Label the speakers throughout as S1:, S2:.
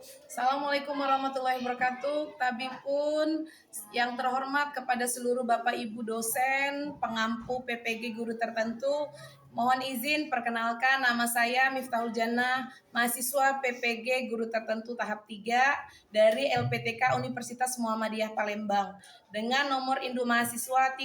S1: Assalamualaikum warahmatullahi wabarakatuh. Tabipun yang terhormat kepada seluruh Bapak Ibu dosen, pengampu PPG guru tertentu, mohon izin perkenalkan nama saya Miftahul Jannah, mahasiswa PPG guru tertentu tahap 3 dari LPTK Universitas Muhammadiyah Palembang dengan nomor induk mahasiswa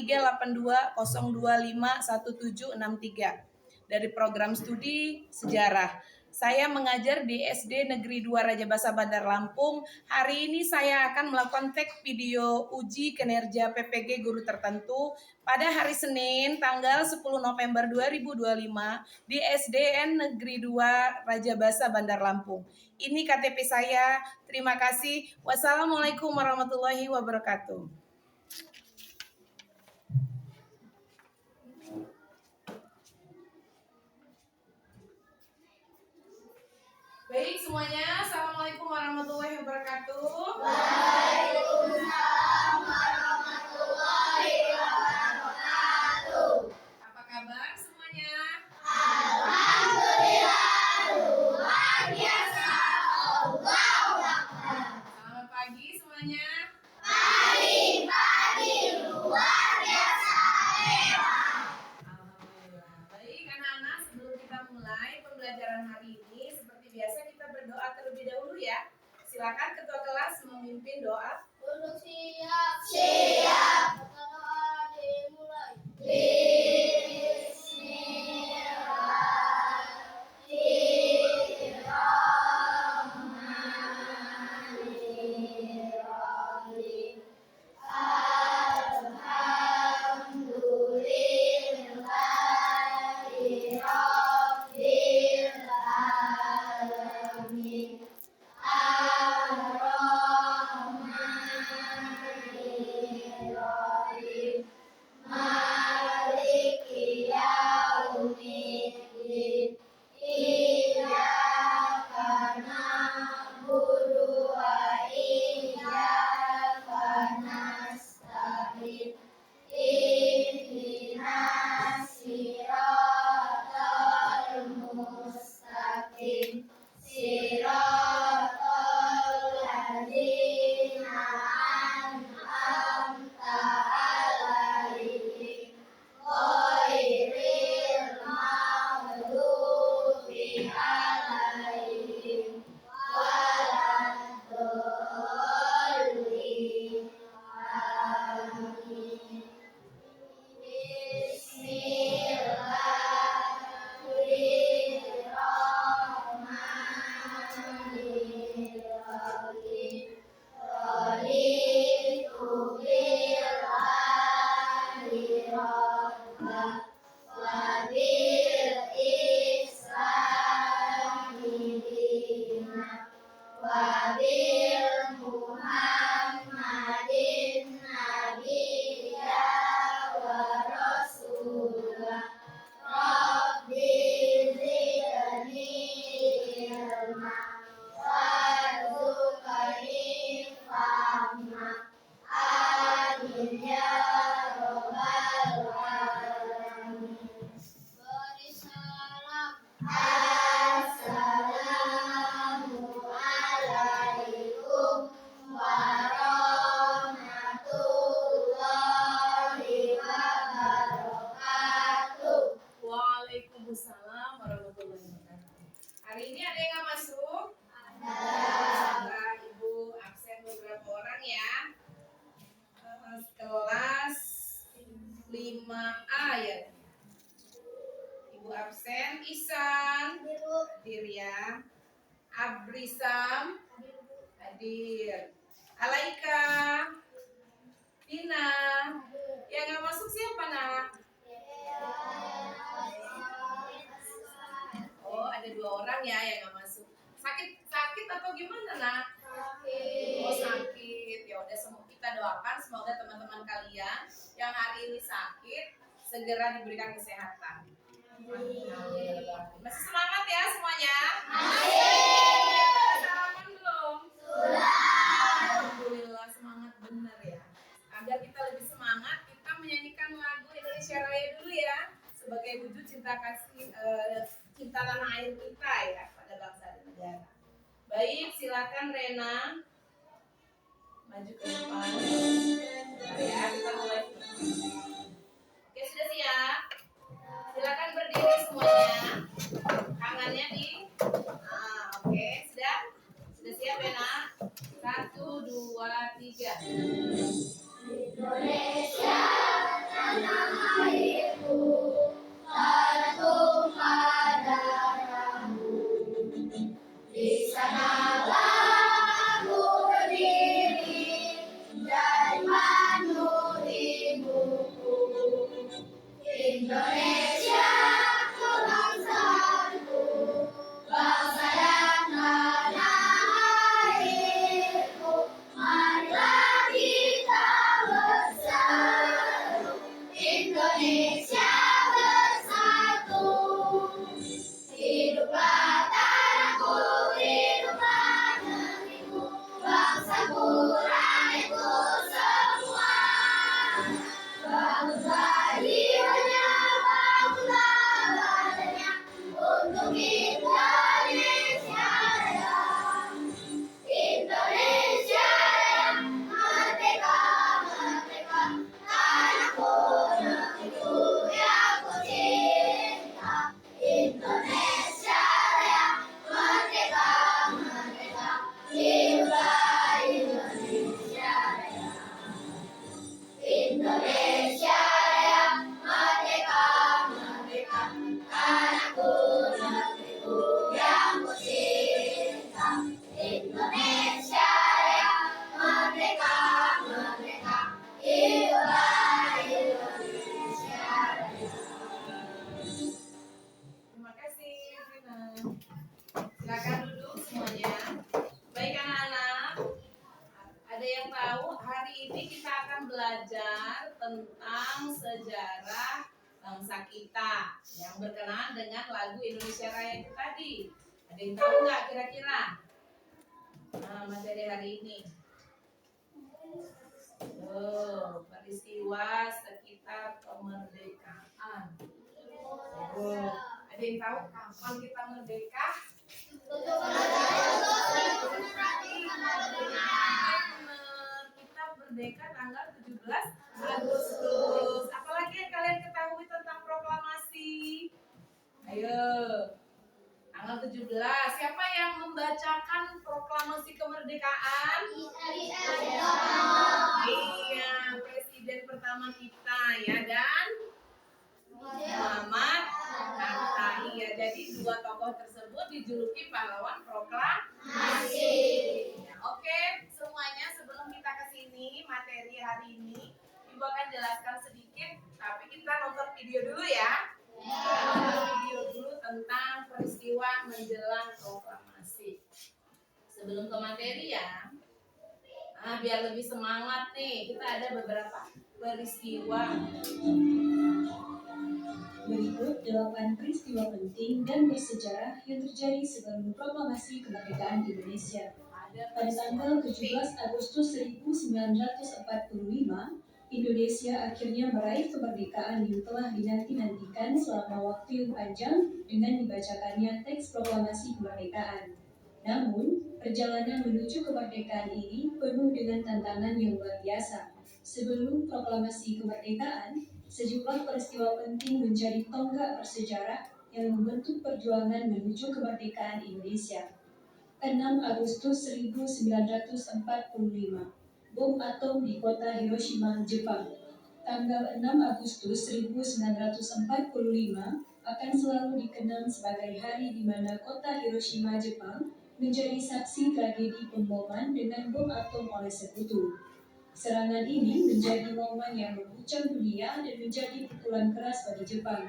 S1: 38202511763 dari program studi sejarah. Saya mengajar di SD Negeri 2 Raja Basa Bandar Lampung. Hari ini saya akan melakukan tag video uji kinerja PPG guru tertentu pada hari Senin tanggal 10 November 2025 di SDN Negeri 2 Raja Basa Bandar Lampung. Ini KTP saya. Terima kasih. Wassalamualaikum warahmatullahi wabarakatuh. Baik semuanya, Assalamualaikum warahmatullahi wabarakatuh.
S2: Waalaikumsalam warahmatullahi wabarakatuh.
S1: Apa kabar semuanya?
S2: Alhamdulillah, luar biasa. Allahu Akbar.
S1: Selamat pagi semuanya.
S2: Pagi, luar biasa. Hebat.
S1: Alhamdulillah. Baik anak-anak, sebelum kita mulai pembelajaran hari ini, seperti biasa kita berdoa terlebih dahulu ya. Silakan ketua kelas memimpin doa.
S2: Duduk siap. Siap. Kata doa dimulai. Bismillahirrahmanirrahim. Alhamdulillahi Rabbil Alamin. Ar-Rahmanir-Rahim. Maliki yaumiddin. Iyyaka na'budu wa iyyaka nasta'in. Ihdinas siratal mustaqim. Siratal ladzina an'amta 'alaihim ghairil maghdubi 'alaihim waladdallin. Amin. Bismillahirrahmanirrahim. Raditu billahi rabban wa bil islami dinan wa bil Muhammadin nabiyya wa rasulah. Rabbi zidni ilma warzuqni fahma. Amin ya rabbal alamin. Beri salam. Assalamualaikum warahmatullahi wabarakatuh.
S1: Waalaikumsalam warahmatullahi wabarakatuh. Hari ini ada yang nggak masuk? Ada. Ibu absen beberapa orang ya. Kelas 5A ya. Ibu absen Isan, Dirya, Abrisam, hadir. Alaika, Dina. Yang nggak masuk siapa nak? Oh, ada 2 orang ya yang nggak masuk. Sakit atau gimana nak? Oh sakit. Ya udah, semua kita doakan semoga teman-teman kalian yang hari ini sakit segera diberikan kesehatan. Masih semangat ya semuanya? Sarapan belum? Alhamdulillah semangat bener ya. Agar kita lebih semangat, kita menyanyikan lagu Indonesia Raya dulu ya, sebagai wujud cinta kasih cinta tanah air kita ya pada bangsa dan negara. Baik, silakan. silakan Rena maju ke depan. Bentar ya, kita mulai. Oke, sudah siap? Silakan berdiri semuanya. Tangannya di. Oke, sudah? Sudah siap ya, Nak? 1, 2, 3.
S2: Indonesia tanah airku, tertumpah darahmu. Di sanalah aku berdiri, dan manut ibuku. Indonesia kebangsaanku, bangsa dan tanah airku. Marilah kita bersatu, Indonesia bersatu. Hiduplah tanahku, hiduplah negeriku, bangsaku, rakyatku semua. Bangunlah jiwanya, bangunlah badannya, untuk Indonesia Raya. Indonesia Raya, merdeka, merdeka, tanahku, negeriku yang ku cinta. Indonesia Raya, merdeka, merdeka, hiduplah Indonesia Raya. Indonesia Raya, merdeka, merdeka, tanahku, negeriku yang ku cinta. Indonesia Raya, merdeka, merdeka, hiduplah Indonesia Raya.
S1: Terima kasih, Rena. Silakan duduk semuanya. Baik anak-anak, ada yang tahu hari ini kita akan belajar tentang sejarah bangsa kita yang berkenaan dengan lagu Indonesia Raya itu tadi. Ada yang tahu nggak kira-kira? Materi hari ini. Peristiwa sekitar kemerdekaan. Ada yang tahu kapan kita merdeka? Kita merdeka tanggal 17 Agustus. Apalagi yang kalian ketahui tentang proklamasi? Ayo. Tanggal 17. Siapa yang membacakan proklamasi kemerdekaan? Iya, presiden pertama kita ya, dan Muhammad Hatta. Iya, jadi dua tokoh tersebut dijuluki pahlawan proklamasi. Oke, semuanya sebelum kita ke sini materi hari ini, Ibu akan jelaskan sedikit, tapi kita nonton video dulu ya. Nonton video dulu tentang peristiwa menjelang proklamasi. Sebelum ke materi ya. Biar lebih semangat nih, kita ada beberapa peristiwa.
S3: Berikut 8 peristiwa penting dan bersejarah yang terjadi sebelum proklamasi kemerdekaan Indonesia. Pada tanggal 17 Agustus 1945, Indonesia akhirnya meraih kemerdekaan yang telah dinanti-nantikan selama waktu yang panjang dengan dibacakannya teks proklamasi kemerdekaan. Namun, perjalanan menuju kemerdekaan ini penuh dengan tantangan yang luar biasa. Sebelum proklamasi kemerdekaan, sejumlah peristiwa penting menjadi tonggak bersejarah yang membentuk perjuangan menuju kemerdekaan Indonesia. 6 Agustus 1945, bom atom di kota Hiroshima, Jepang. Tanggal 6 Agustus 1945 akan selalu dikenang sebagai hari di mana kota Hiroshima, Jepang menjadi saksi tragedi pemboman dengan bom atom oleh sekutu. Serangan ini menjadi momen yang mengguncang dunia dan menjadi pukulan keras bagi Jepang.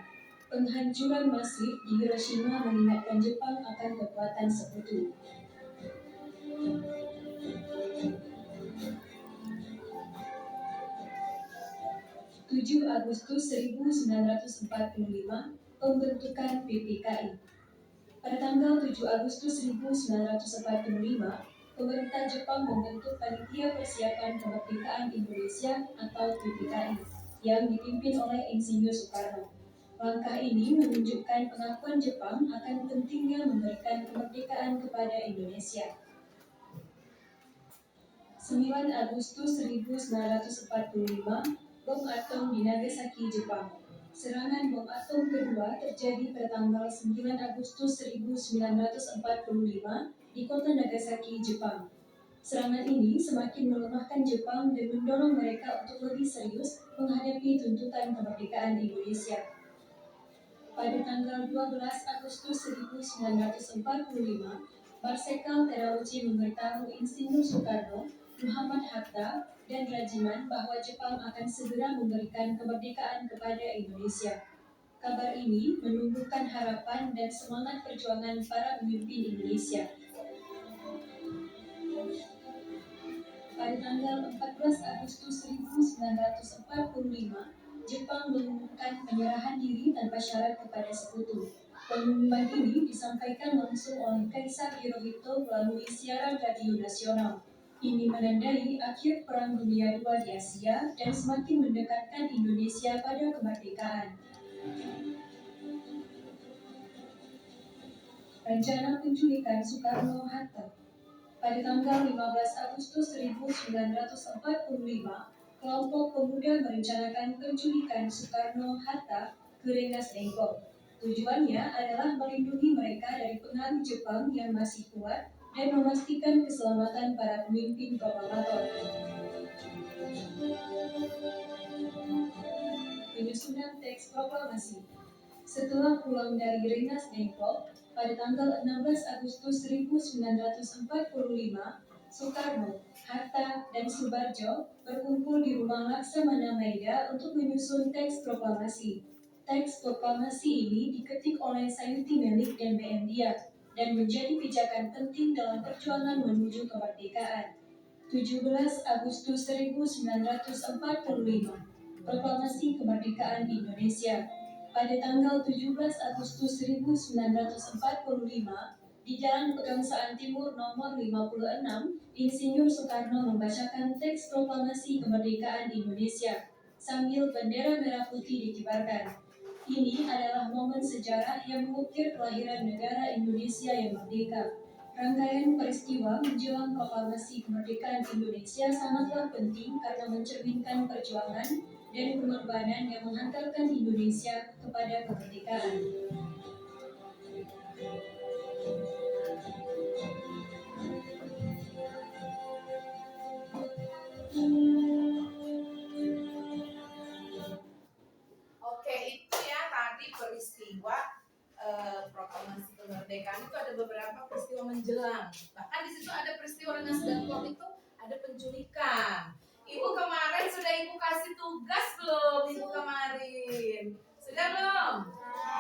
S3: Penghancuran masif di Hiroshima mengingatkan Jepang akan kekuatan sekutu. 7 Agustus 1945, pembentukan PPKI. Pada tanggal 7 Agustus 1945, pemerintah Jepang membentuk Panitia Persiapan Kemerdekaan Indonesia atau PPKI yang dipimpin oleh Insinyur Soekarno. Langkah ini menunjukkan pengakuan Jepang akan pentingnya memberikan kemerdekaan kepada Indonesia. 9 Agustus 1945, bom atom di Nagasaki, Jepang. Serangan bom atom kedua terjadi pada tanggal 9 Agustus 1945 di kota Nagasaki, Jepang. Serangan ini semakin melemahkan Jepang dan mendorong mereka untuk lebih serius menghadapi tuntutan kemerdekaan Indonesia. Pada tanggal 12 Agustus 1945, Marsikal Terauchi memberitahu Insinyur Soekarno, Muhammad Hatta, dan Rajiman bahwa Jepang akan segera memberikan kemerdekaan kepada Indonesia. Kabar ini menumbuhkan harapan dan semangat perjuangan para pemimpin Indonesia. Pada tanggal 14 Agustus 1945, Jepang mengumumkan penyerahan diri tanpa syarat kepada sekutu. Pengumuman ini disampaikan langsung oleh Kaisar Hirohito melalui siaran radio nasional. Ini menandai akhir Perang Dunia II di Asia dan semakin mendekatkan Indonesia pada kemerdekaan. Rencana penculikan Soekarno-Hatta. Pada tanggal 15 Agustus 1945, kelompok pemuda merencanakan penculikan Soekarno-Hatta ke Rengas Dengklok. Tujuannya adalah melindungi mereka dari pengaruh Jepang yang masih kuat dan memastikan keselamatan para pemimpin proklamator. Penyusunan teks proklamasi. Setelah pulang dari Rengas Dengklok, pada tanggal 16 Agustus 1945, Soekarno, Hatta, dan Subarjo berkumpul di rumah Laksamana Maeda untuk menyusun teks proklamasi. Teks proklamasi ini diketik oleh Sayuti Melik dan B.M. Diak dan menjadi pijakan penting dalam perjuangan menuju kemerdekaan. 17 Agustus 1945, Proklamasi Kemerdekaan Indonesia. Pada tanggal 17 Agustus 1945, di Jalan Pegangsaan Timur nomor 56, Insinyur Soekarno membacakan teks proklamasi kemerdekaan Indonesia sambil bendera merah putih dikibarkan. Ini adalah momen sejarah yang mengukir kelahiran negara Indonesia yang merdeka. Rangkaian peristiwa menjelang proklamasi kemerdekaan Indonesia sangatlah penting karena mencerminkan perjuangan dan pengorbanan yang menghantarkan Indonesia kepada kemerdekaan.
S1: Oke, itu ya tadi peristiwa proklamasi kemerdekaan itu ada beberapa peristiwa menjelang. Bahkan di situ ada peristiwa Rengas Dengklok itu ada penculikan. Ibu kemarin sudah ibu kasih tugas belum? Ibu kemarin sudah belum?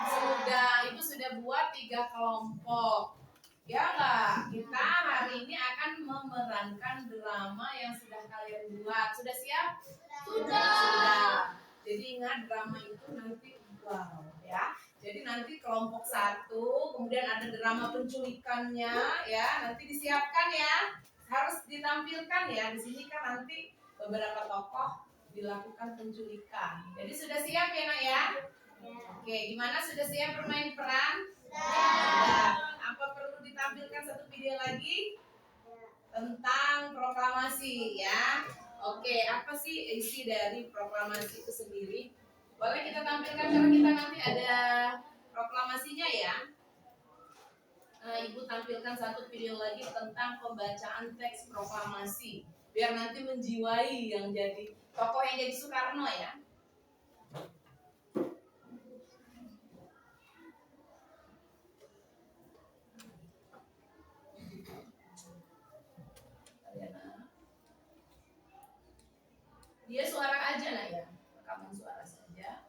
S1: Sudah. Ibu sudah buat 3 kelompok. Ya enggak? Kita hari ini akan memerankan drama yang sudah kalian buat. Sudah siap? Sudah. Jadi ingat drama itu nanti ya. Jadi nanti kelompok 1, kemudian ada drama penculikannya ya. Nanti disiapkan ya. Harus ditampilkan ya. Di sini kan nanti beberapa tokoh dilakukan penculikan. Jadi sudah siap ya nak ya? Oke, gimana sudah siap bermain peran? Sudah. Apa perlu ditampilkan satu video lagi? Tentang proklamasi ya. Oke, apa sih isi dari proklamasi itu sendiri? Boleh kita tampilkan karena kita nanti ada proklamasinya ya. Nah, Ibu tampilkan satu video lagi tentang pembacaan teks proklamasi. Biar nanti menjiwai yang jadi tokoh yang jadi Soekarno ya. Dia suara aja lah ya, rekaman suara saja.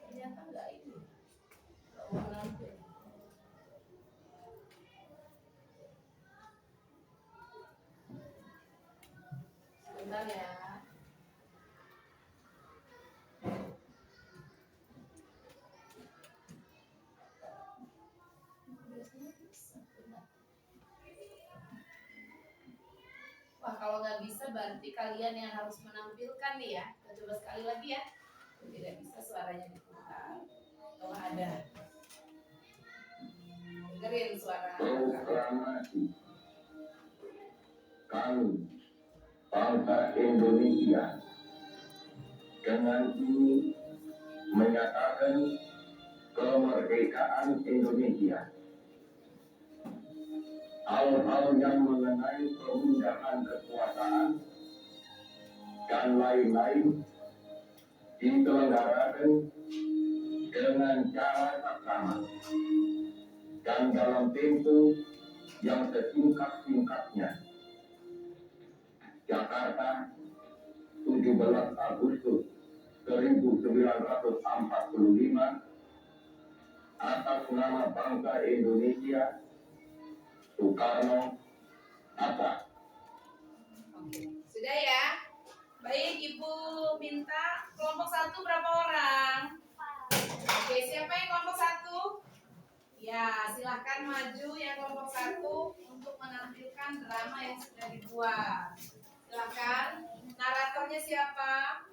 S1: Ternyata enggak ini. Sebentar ya. Wah, kalau nggak bisa berarti kalian yang harus menampilkan nih ya. Kita coba sekali lagi ya. Tidak bisa suaranya diputar. Oh ada. Dengerin suara.
S2: Proklamasi kami bangsa Indonesia dengan ini menyatakan kemerdekaan Indonesia. Hal-hal yang mengenai pemindahan kekuasaan dan lain-lain diselenggarakan dengan cara saksama dan dalam tempo yang sesingkat-singkatnya. Jakarta, 17 Agustus 1945, atas nama bangsa Indonesia, Soekarno Hatta.
S1: Oke, sudah ya. Baik, Ibu minta kelompok 1 berapa orang? Oke, siapa yang kelompok 1? Ya, silahkan maju yang kelompok 1 untuk menampilkan drama yang sudah dibuat. Silahkan. Naratornya siapa?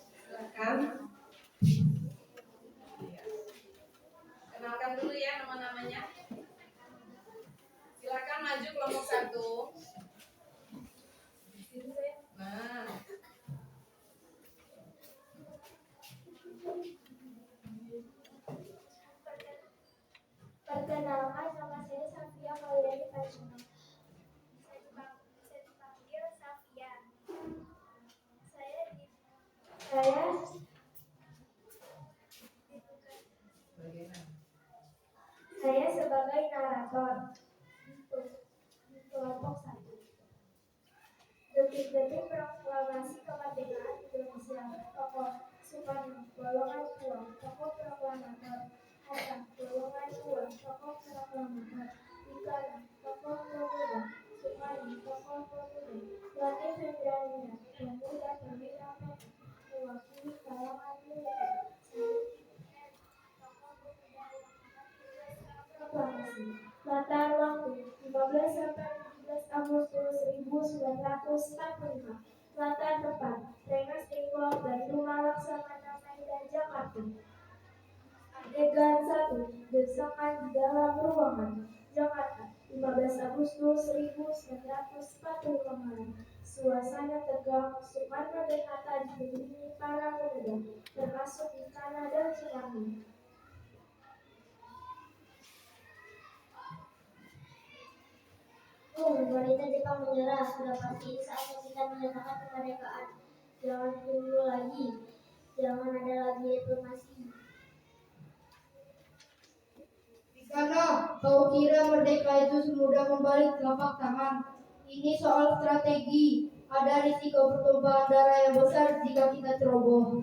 S1: Silahkan. Ya. Kenalkan dulu ya nama-namanya. Silakan maju kelompok 1. Nah.
S4: Perkenalkan, nama saya Safia Mauliani Fajino. Bisa dipanggil Safia. Saya sebagai narator di kelompok 1. Detik-detik proklamasi kemerdekaan Indonesia. Tokoh Soekarno, golongan 2, tokoh proklamator. Hatta, golongan 2, tokoh proklamator. Soekarno, tokoh pemuda. Soekarno, tokoh pemuda. Latif Febriana, pemuda perwira mewakili kalangan militer. Tokoh pemuda yang akan tugas proklamasi. Latar waktu 15 sampai 17 Agustus 1945. Latar tempat Rengas Dengklok dan Rumah Laksamana Medan, Jakarta. Adegan 1. Desakan di dalam ruangan. Jakarta, 15 Agustus 1945. Suasana tegang. Soekarno dan Hatta dikelilingi para pemuda, termasuk Ikana dan Soekarno. Wanita Jepang menyerah. Sudah pasti saatnya kita menyatakan kemerdekaan. Jangan tunggu lagi. Jangan ada lagi diplomasi.
S5: Karena kau kira merdeka itu semudah membalik telapak tangan. Ini soal strategi. Ada risiko pertumpahan darah yang besar jika kita ceroboh.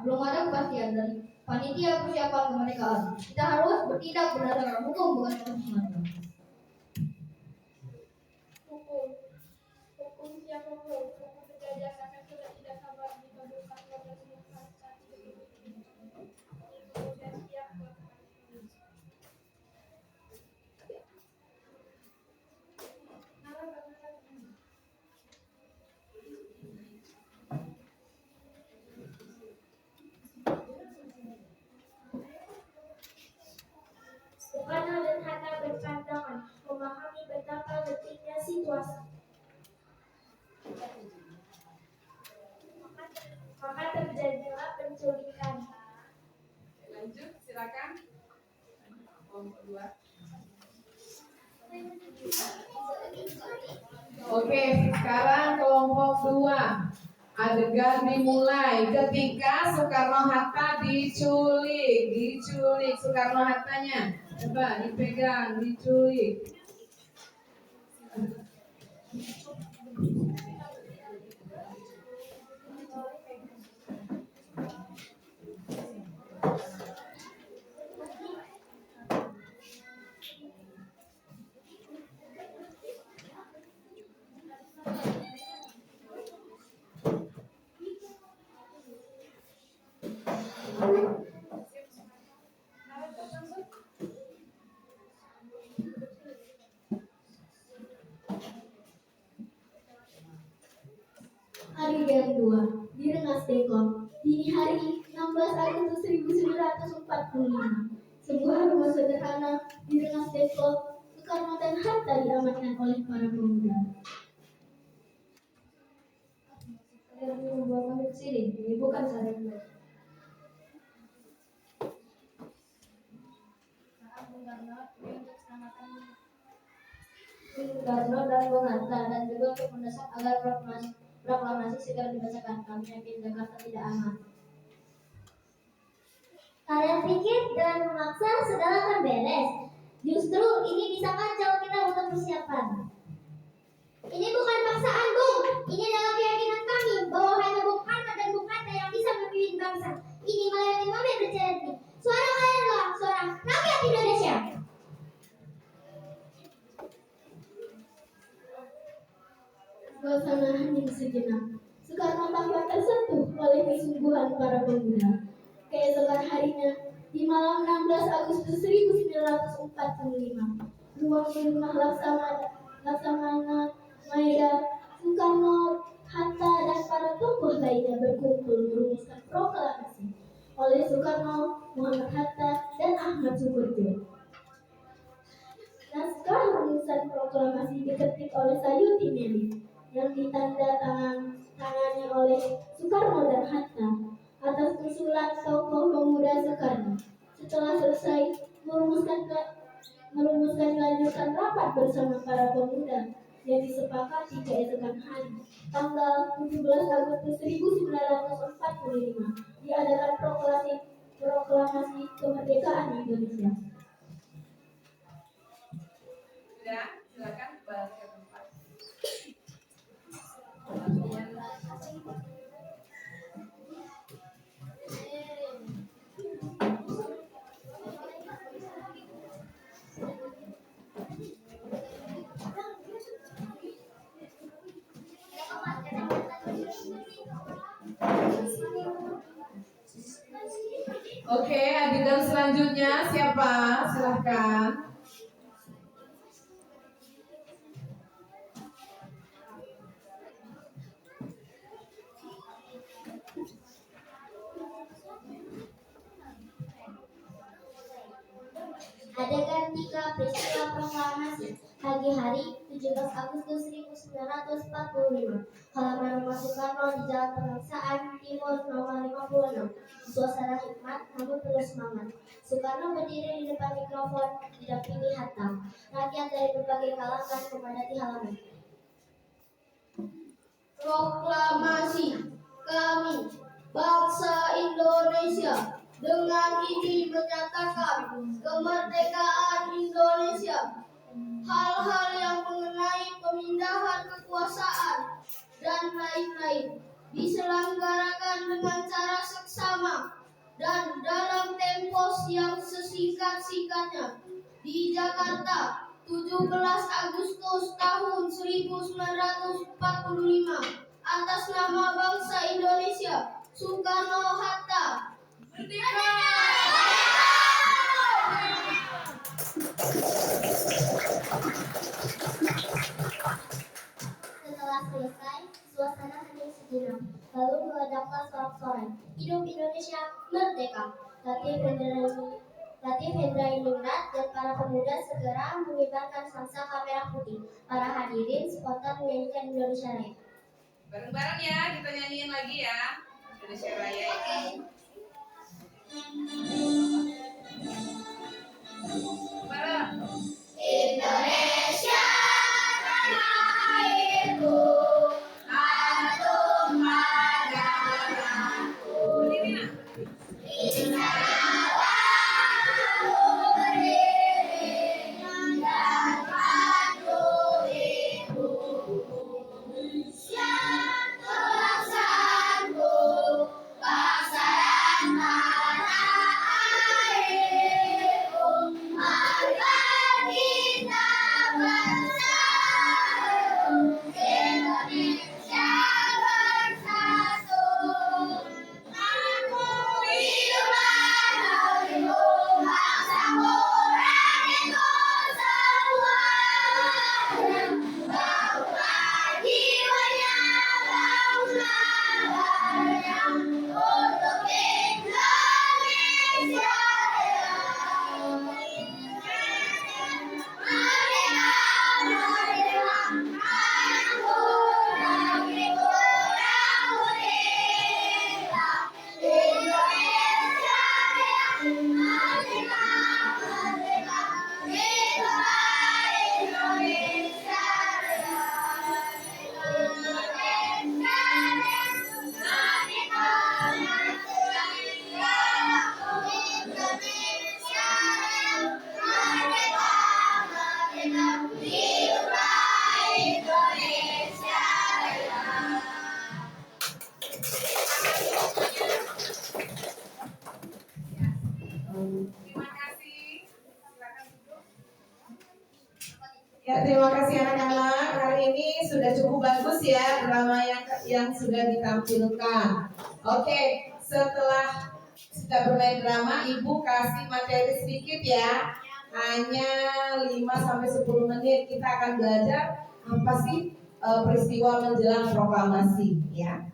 S5: Belum ada kepastian dari panitia persiapan kemerdekaan. Kita harus bertindak berdasarkan hukum, bukan semata.
S4: Hukum siapa hukum penjajah sampai sudah tidak sabar dikabulkan oleh Tuhan saat itu. Sudah siap buat Soekarno dan Hatta berpandangan memahami betapa pentingnya situasi. Maka terjadilah penculikan.
S1: Lanjut, silakan. Kelompok 2. Oke, sekarang kelompok 2. Adegan dimulai ketika Soekarno Hatta diculik Soekarno Hattanya. Coba dipegang, diculik.
S5: 2 di Rengas Dengklok, dini hari 16 Agustus 1945. Sebuah rumah sederhana di Rengas Dengklok, Soekarno dan Hatta diamankan oleh para pemuda. Kalian membawa kami ke sini, ini bukan saranmu. Bung Karno dan Bung Hatta dan juga untuk mendesak agar proklamasi segera dibacakan. Kami yakin Jakarta tidak aman.
S4: Kalian pikir dengan memaksa segala akan beres? Justru ini bisa kacau kita untuk persiapan. Ini bukan paksaan, Bung. Ini adalah keyakinan kami bahwa hanya Bung Karno dan Bung Hatta yang bisa memimpin bangsa. Ini melewati momen berjalan. Suara kalian adalah suara rakyat Indonesia.
S5: Suasana hening sejenak. Soekarno tampak tersentuh oleh kesungguhan para pemuda. Keesokan harinya, di malam 16 Agustus 1945, ruang di rumah Laksamana Maeda, Soekarno, Hatta, dan para tokoh lainnya berkumpul merumuskan proklamasi oleh Soekarno, Muhammad Hatta, dan Ahmad Sukoharjo. Naskah rumusan proklamasi diketik oleh Sayuti Meli yang ditandatangani oleh Soekarno dan Hatta atas usulan tokoh pemuda Soekarno. Setelah selesai merumuskan dilanjutkan rapat bersama para pemuda yang disepakati keesokan hari, tanggal 17 Agustus 1945, diadakan proklamasi kemerdekaan Indonesia.
S1: Sudah, silakan balik ke tempat. Oke, adegan selanjutnya siapa? Silahkan.
S4: Adegan 3 peristiwa proklamasi. Pagi hari 17 Agustus 1945. Halaman rumah Soekarno di Jalan Pegangsaan Timur nomor 56. Suasana hikmat namun penuh semangat. Soekarno berdiri di depan mikrofon didampingi Hatta. Rakyat dari berbagai kalangan memadati halaman.
S5: Proklamasi kami, bangsa Indonesia, dengan ini menyatakan kemerdekaan Indonesia. Hal-hal yang mengenai pemindahan kekuasaan dan lain-lain diselenggarakan dengan cara seksama dan dalam tempo yang sesingkat-singkatnya di Jakarta 17 Agustus tahun 1945 atas nama bangsa Indonesia. Soekarno Hatta.
S4: Setelah selesai, suasana hening sejenak. Lalu meledaklah sorak-sorai. Hidup Indonesia merdeka. Latif Hendra dan para pemuda segera mengibarkan sangsaka merah putih. Para hadirin spontan menyanyikan Indonesia Raya.
S1: Bareng-bareng ya, kita nyanyiin lagi ya Indonesia Raya ini. Bareng.
S4: Indonesia tanah airku, atung negaraku. InsyaAllah aku berdiri dan patuh ibu. Siap kelaksanku, bangsa dan tanah airku. Marilah kita
S1: anak-anak, hari ini sudah cukup bagus ya drama yang sudah ditampilkan. Oke, setelah kita bermain drama, Ibu kasih materi sedikit ya. Hanya 5-10 menit kita akan belajar apa sih peristiwa menjelang proklamasi ya.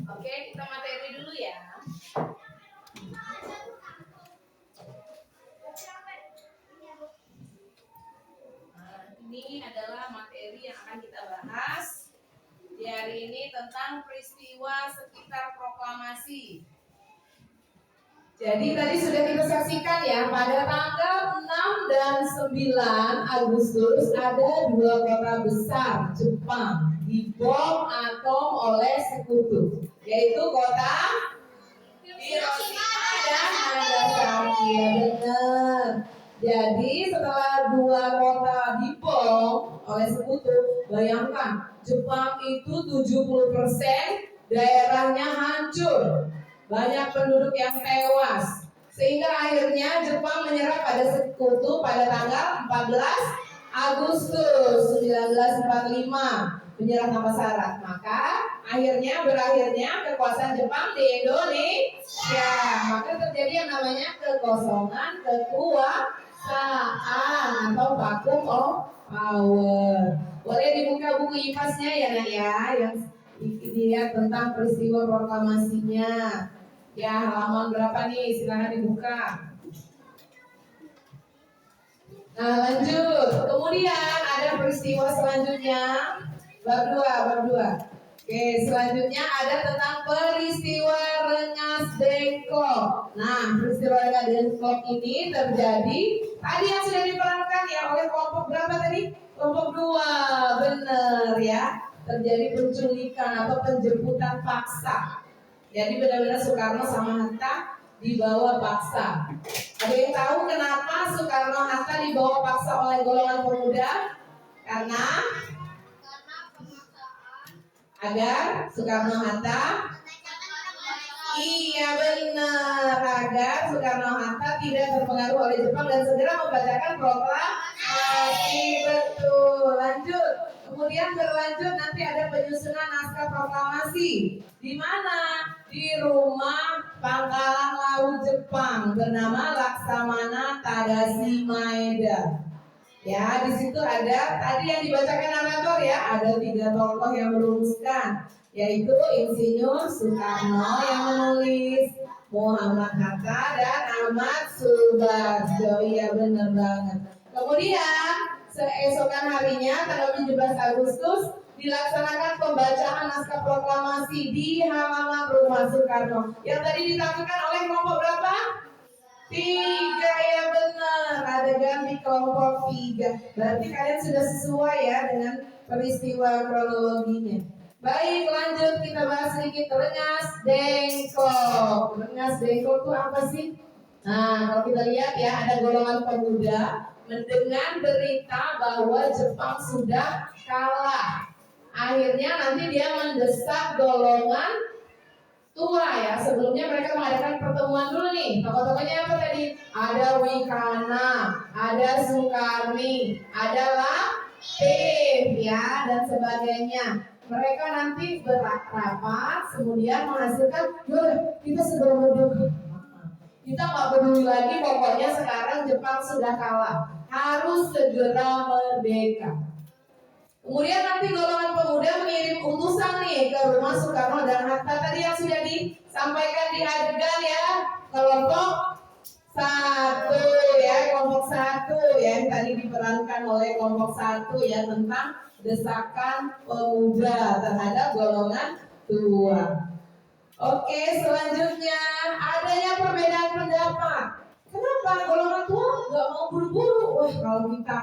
S1: Oke, kita materi dulu ya. Ini adalah materi yang akan kita bahas di hari ini tentang peristiwa sekitar proklamasi. Jadi tadi sudah kita saksikan ya, pada tanggal 6 dan 9 Agustus ada dua kota besar Jepang dibom atom oleh sekutu, yaitu kota Hiroshima dan Nagasaki. Ya benar. Jadi setelah dua kota dibom oleh sekutu, bayangkan Jepang itu 70% daerahnya hancur, banyak penduduk yang tewas, sehingga akhirnya Jepang menyerah pada sekutu pada tanggal 14 Agustus 1945, menyerah tanpa syarat. Maka akhirnya berakhirnya kekuasaan Jepang di Indonesia. Maka terjadi yang namanya kekosongan kekuasaan atau vacuum of power. Boleh dibuka buku IPAS-nya ya Nak ya, yang dilihat tentang peristiwa proklamasinya. Ya, halaman berapa nih? Silahkan dibuka. Nah, lanjut. Kemudian ada peristiwa selanjutnya. Bab 2. Oke, selanjutnya ada tentang peristiwa Rengas Dengklok. Nah, peristiwa Rengas Dengklok ini terjadi tadi yang sudah diperankan ya oleh kelompok berapa tadi? Kelompok 2, benar ya. Terjadi penculikan atau penjemputan paksa. Jadi benar-benar Soekarno sama Hatta dibawa paksa. Ada yang tahu kenapa Soekarno Hatta dibawa paksa oleh golongan pemuda? Karena agar Soekarno Hatta, iya benar, agar Soekarno Hatta tidak terpengaruh oleh Jepang dan segera membacakan proklamasi. Betul. Lanjut. Kemudian berlanjut nanti ada penyusunan naskah proklamasi. Di mana? Di rumah Pangkalan Laut Jepang bernama Laksamana Tadashi Maeda. Ya, di situ ada tadi yang dibacakan narator ya, ada 3 tokoh yang merumuskan, yaitu Insinyur Soekarno yang menulis, Muhammad Hatta dan Ahmad Subarjo. Iya benar banget. Kemudian keesokan harinya tanggal 17 Agustus dilaksanakan pembacaan naskah proklamasi di halaman rumah Soekarno. Yang tadi ditampilkan oleh kelompok berapa? 3, ya benar, adegan di kelompok 3. Berarti kalian sudah sesuai ya dengan peristiwa kronologinya. Baik, lanjut kita bahas sedikit Rengas Dengklok. Rengas Dengklok itu apa sih? Nah, kalau kita lihat ya, ada golongan pemuda mendengar berita bahwa Jepang sudah kalah. Akhirnya nanti dia mendesak golongan tua ya. Sebelumnya mereka mengadakan pertemuan dulu nih. Tokoh-tokohnya apa tadi? Ada Wikana, ada Sukarni, ada Latif ya, dan sebagainya. Mereka nanti berapat, kemudian menghasilkan, kita segera merdeka. Kita nggak peduli lagi, pokoknya sekarang Jepang sudah kalah, harus segera merdeka. Kemudian nanti golongan pemuda mengirim utusan nih ke rumah Soekarno dan Hatta tadi yang sudah disampaikan di adegan ya, kelompok 1 ya, kelompok 1 ya, yang tadi diperankan oleh kelompok 1 ya, tentang desakan pemuda terhadap golongan tua. Oke, selanjutnya adanya perbedaan pendapat. Kenapa golongan tua nggak mau buru-buru? Wah, kalau kita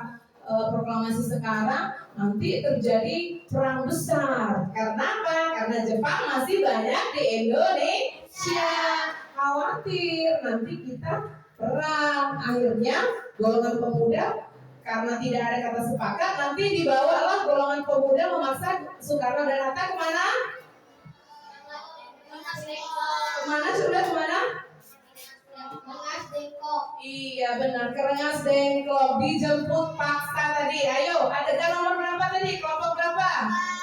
S1: proklamasi sekarang nanti terjadi perang besar. Karena apa? Karena Jepang masih banyak di Indonesia. Khawatir nanti kita perang. Akhirnya golongan pemuda karena tidak ada kata sepakat, nanti dibawalah golongan pemuda memaksa Soekarno dan Hatta kemana? Kemana sudah kemana?
S5: dengkok.
S1: Iya benar, kerengas dengklok, dijemput paksa tadi. Ayo, adegan nomor berapa tadi? Kelompok berapa?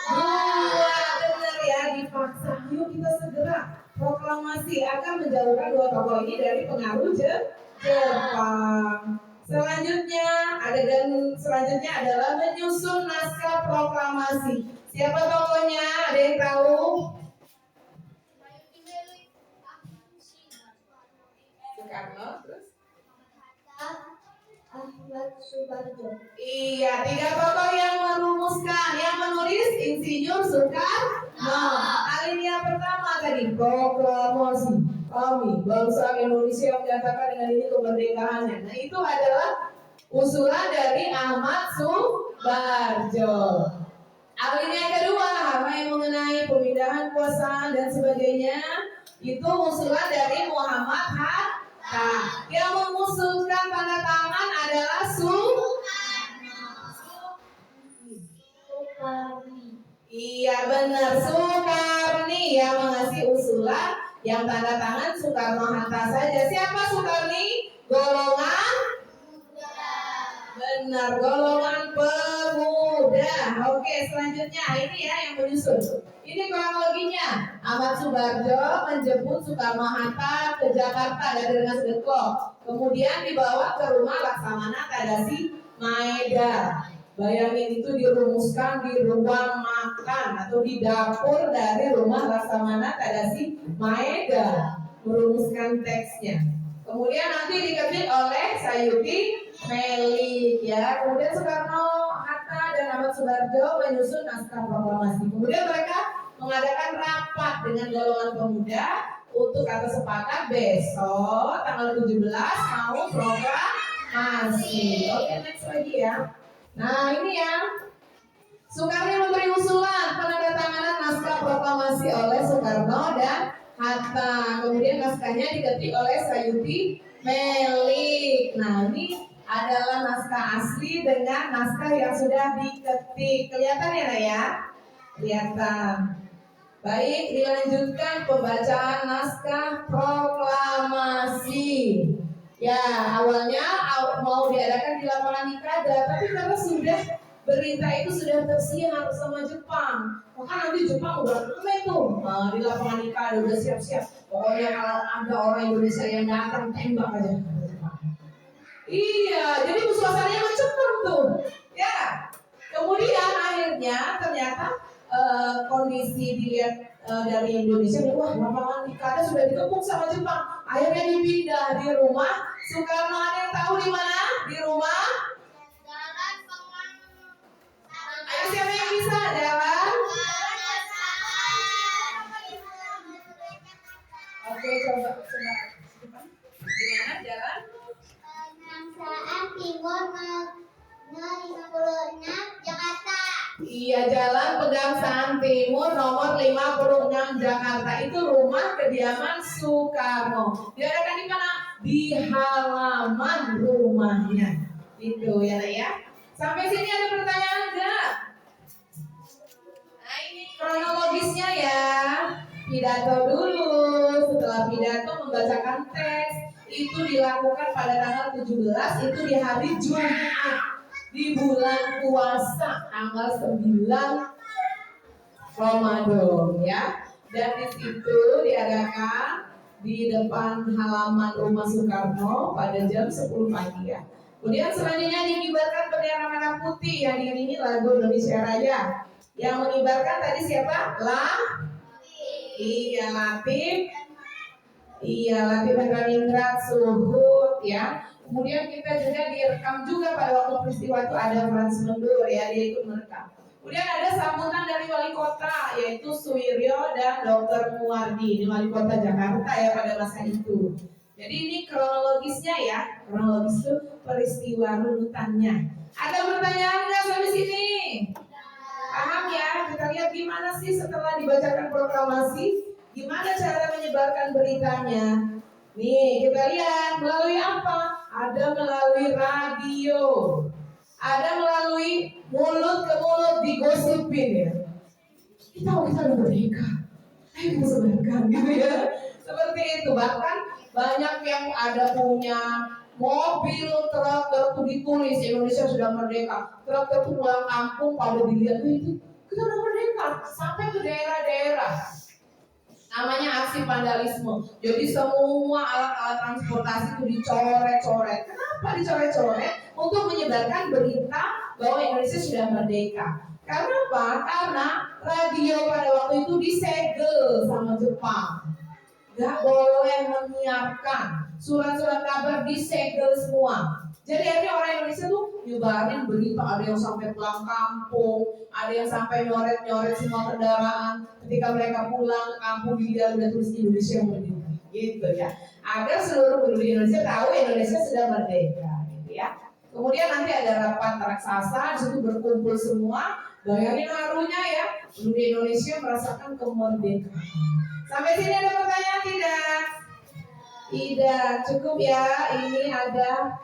S1: 2, benar ya, dipaksa. Ayo kita segera proklamasi akan menjauhkan 2 tokoh ini dari pengaruh Jepang. Selanjutnya, adegan selanjutnya adalah menyusun naskah proklamasi. Siapa tokohnya? Ada yang tahu? Soekarno, terus?
S5: Ahmad Subarjo.
S1: Iya, 3 tokoh yang merumuskan, yang menulis Insinyur Soekarno. Alinea pertama tadi, proklamasi kami bangsa Indonesia menyatakan dengan ini kemerdekaannya. Nah itu adalah usulan dari Ahmad Subarjo. Alinea kedua, apa yang mengenai pemindahan kuasa dan sebagainya, itu usulan dari Muhammad Hatta. Yang mengusulkan tanda tangan adalah
S5: Sukarni.
S1: Iya benar, Sukarni yang mengasih usulan, yang tanda tangan Soekarno-Hatta saja. Siapa Sukarni? Golongan benar, golongan pemuda. Oke, selanjutnya ini ya yang menyusun. Ini kronologinya. Ahmad Subarjo menjemput Soekarno-Hatta ke Jakarta dari Rengas Dengklok. Kemudian dibawa ke rumah Laksamana Tadasi Maeda. Bayangin itu dirumuskan di ruang makan atau di dapur dari rumah Laksamana Tadasi Maeda. Merumuskan teksnya. Kemudian nanti diketik oleh Sayuti Melik ya. Kemudian Soekarno, Hatta dan Ahmad Subarjo menyusun naskah proklamasi. Kemudian mereka mengadakan rapat dengan golongan pemuda untuk kata sepakat besok tanggal 17 mau proklamasi. Oke, next lagi ya. Nah ini ya, Soekarno memberi usulan penandatanganan naskah proklamasi oleh Soekarno dan Hatta. Kemudian naskahnya diketik oleh Sayuti Melik. Nah ini adalah naskah asli dengan naskah yang sudah diketik. Kelihatan ya Nak ya? Kelihatan. Baik, dilanjutkan pembacaan naskah proklamasi. Ya, awalnya mau diadakan di lapangan Ikada, tapi karena sudah berita itu sudah tersiar sama Jepang, maka nanti Jepang udah rame tuh di lapangan Ikada udah siap-siap. Pokoknya kalau ada orang Indonesia yang datang tembak aja. Iya, jadi suasananya mencekam tuh. Ya, kemudian akhirnya ternyata kondisi dilihat dari Indonesia, wah lapangan Ikada sudah dikepung sama Jepang. Akhirnya dipindah di rumah Soekarno. Ada yang tahu di mana? Di rumah?
S5: Jalan Pengantin.
S1: Ayo siapa yang bisa jalan? Oke, coba. Gimana jalan?
S5: Pegangsaan Timur 56 Jakarta.
S1: Iya, Jalan Pegangsaan Timur nomor 56 Jakarta. Itu rumah kediaman Soekarno. Diadakan di mana? Di halaman rumahnya. Itu ya Nak ya. Sampai sini ada pertanyaan enggak? Nah ini kronologisnya ya. Pidato dulu. Setelah pidato membacakan teks. Itu dilakukan pada tanggal 17. Itu di hari Jumat. Di bulan puasa tanggal 9 Ramadan ya. Dan di situ diadakan di depan halaman rumah Soekarno pada jam 10 pagi ya. Kemudian selanjutnya dikibarkan bendera merah putih yang diiringi lagu Indonesia Raya. Yang mengibarkan tadi siapa? Latif. Iya, Latif Medaningrat Suhut ya. Kemudian kita juga direkam juga pada waktu peristiwa itu ada Frans Mendur ya, dia ikut merekam. Kemudian ada sambutan dari wali kota yaitu Suwiryo dan Dr. Muwardi, ini wali kota Jakarta ya pada masa itu. Jadi ini kronologisnya ya, kronologis itu peristiwa runutannya. Ada pertanyaan nggak sampai sini? Paham ya? Kita lihat gimana sih setelah dibacakan proklamasi, gimana cara menyebarkan beritanya. Nih kita lihat melalui apa? Ada melalui radio, ada melalui mulut ke mulut digosipin ya. Kita udah merdeka, ayo kita sebarkan gitu ya. Seperti itu, bahkan Banyak yang ada punya mobil, truk, truk ditulis Indonesia sudah merdeka. Truk pulang kampung pada dilihat itu kita udah merdeka sampai ke daerah-daerah. Namanya aksi vandalisme. Jadi semua alat-alat transportasi itu dicoret-coret. Kenapa dicoret-coret? Untuk menyebarkan berita bahwa Indonesia sudah merdeka. Karena apa? Karena radio pada waktu itu disegel sama Jepang. Gak boleh menyiarkan. Surat-surat kabar disegel semua. Jadi akhirnya orang Indonesia tuh nyebarin berita, ada yang sampai pulang kampung, ada yang sampai nyoret-nyoret semua kendaraan. Ketika mereka pulang ke kampung, dia udah tulis Indonesia merdeka, gitu ya. Agar seluruh penduduk Indonesia tahu Indonesia sudah merdeka, gitu ya. Kemudian nanti ada rapat raksasa, di situ berkumpul semua. Bayangin harunya ya, penduduk Indonesia merasakan kemerdekaan. Sampai sini ada pertanyaan tidak? Tidak, cukup ya. Ini ada.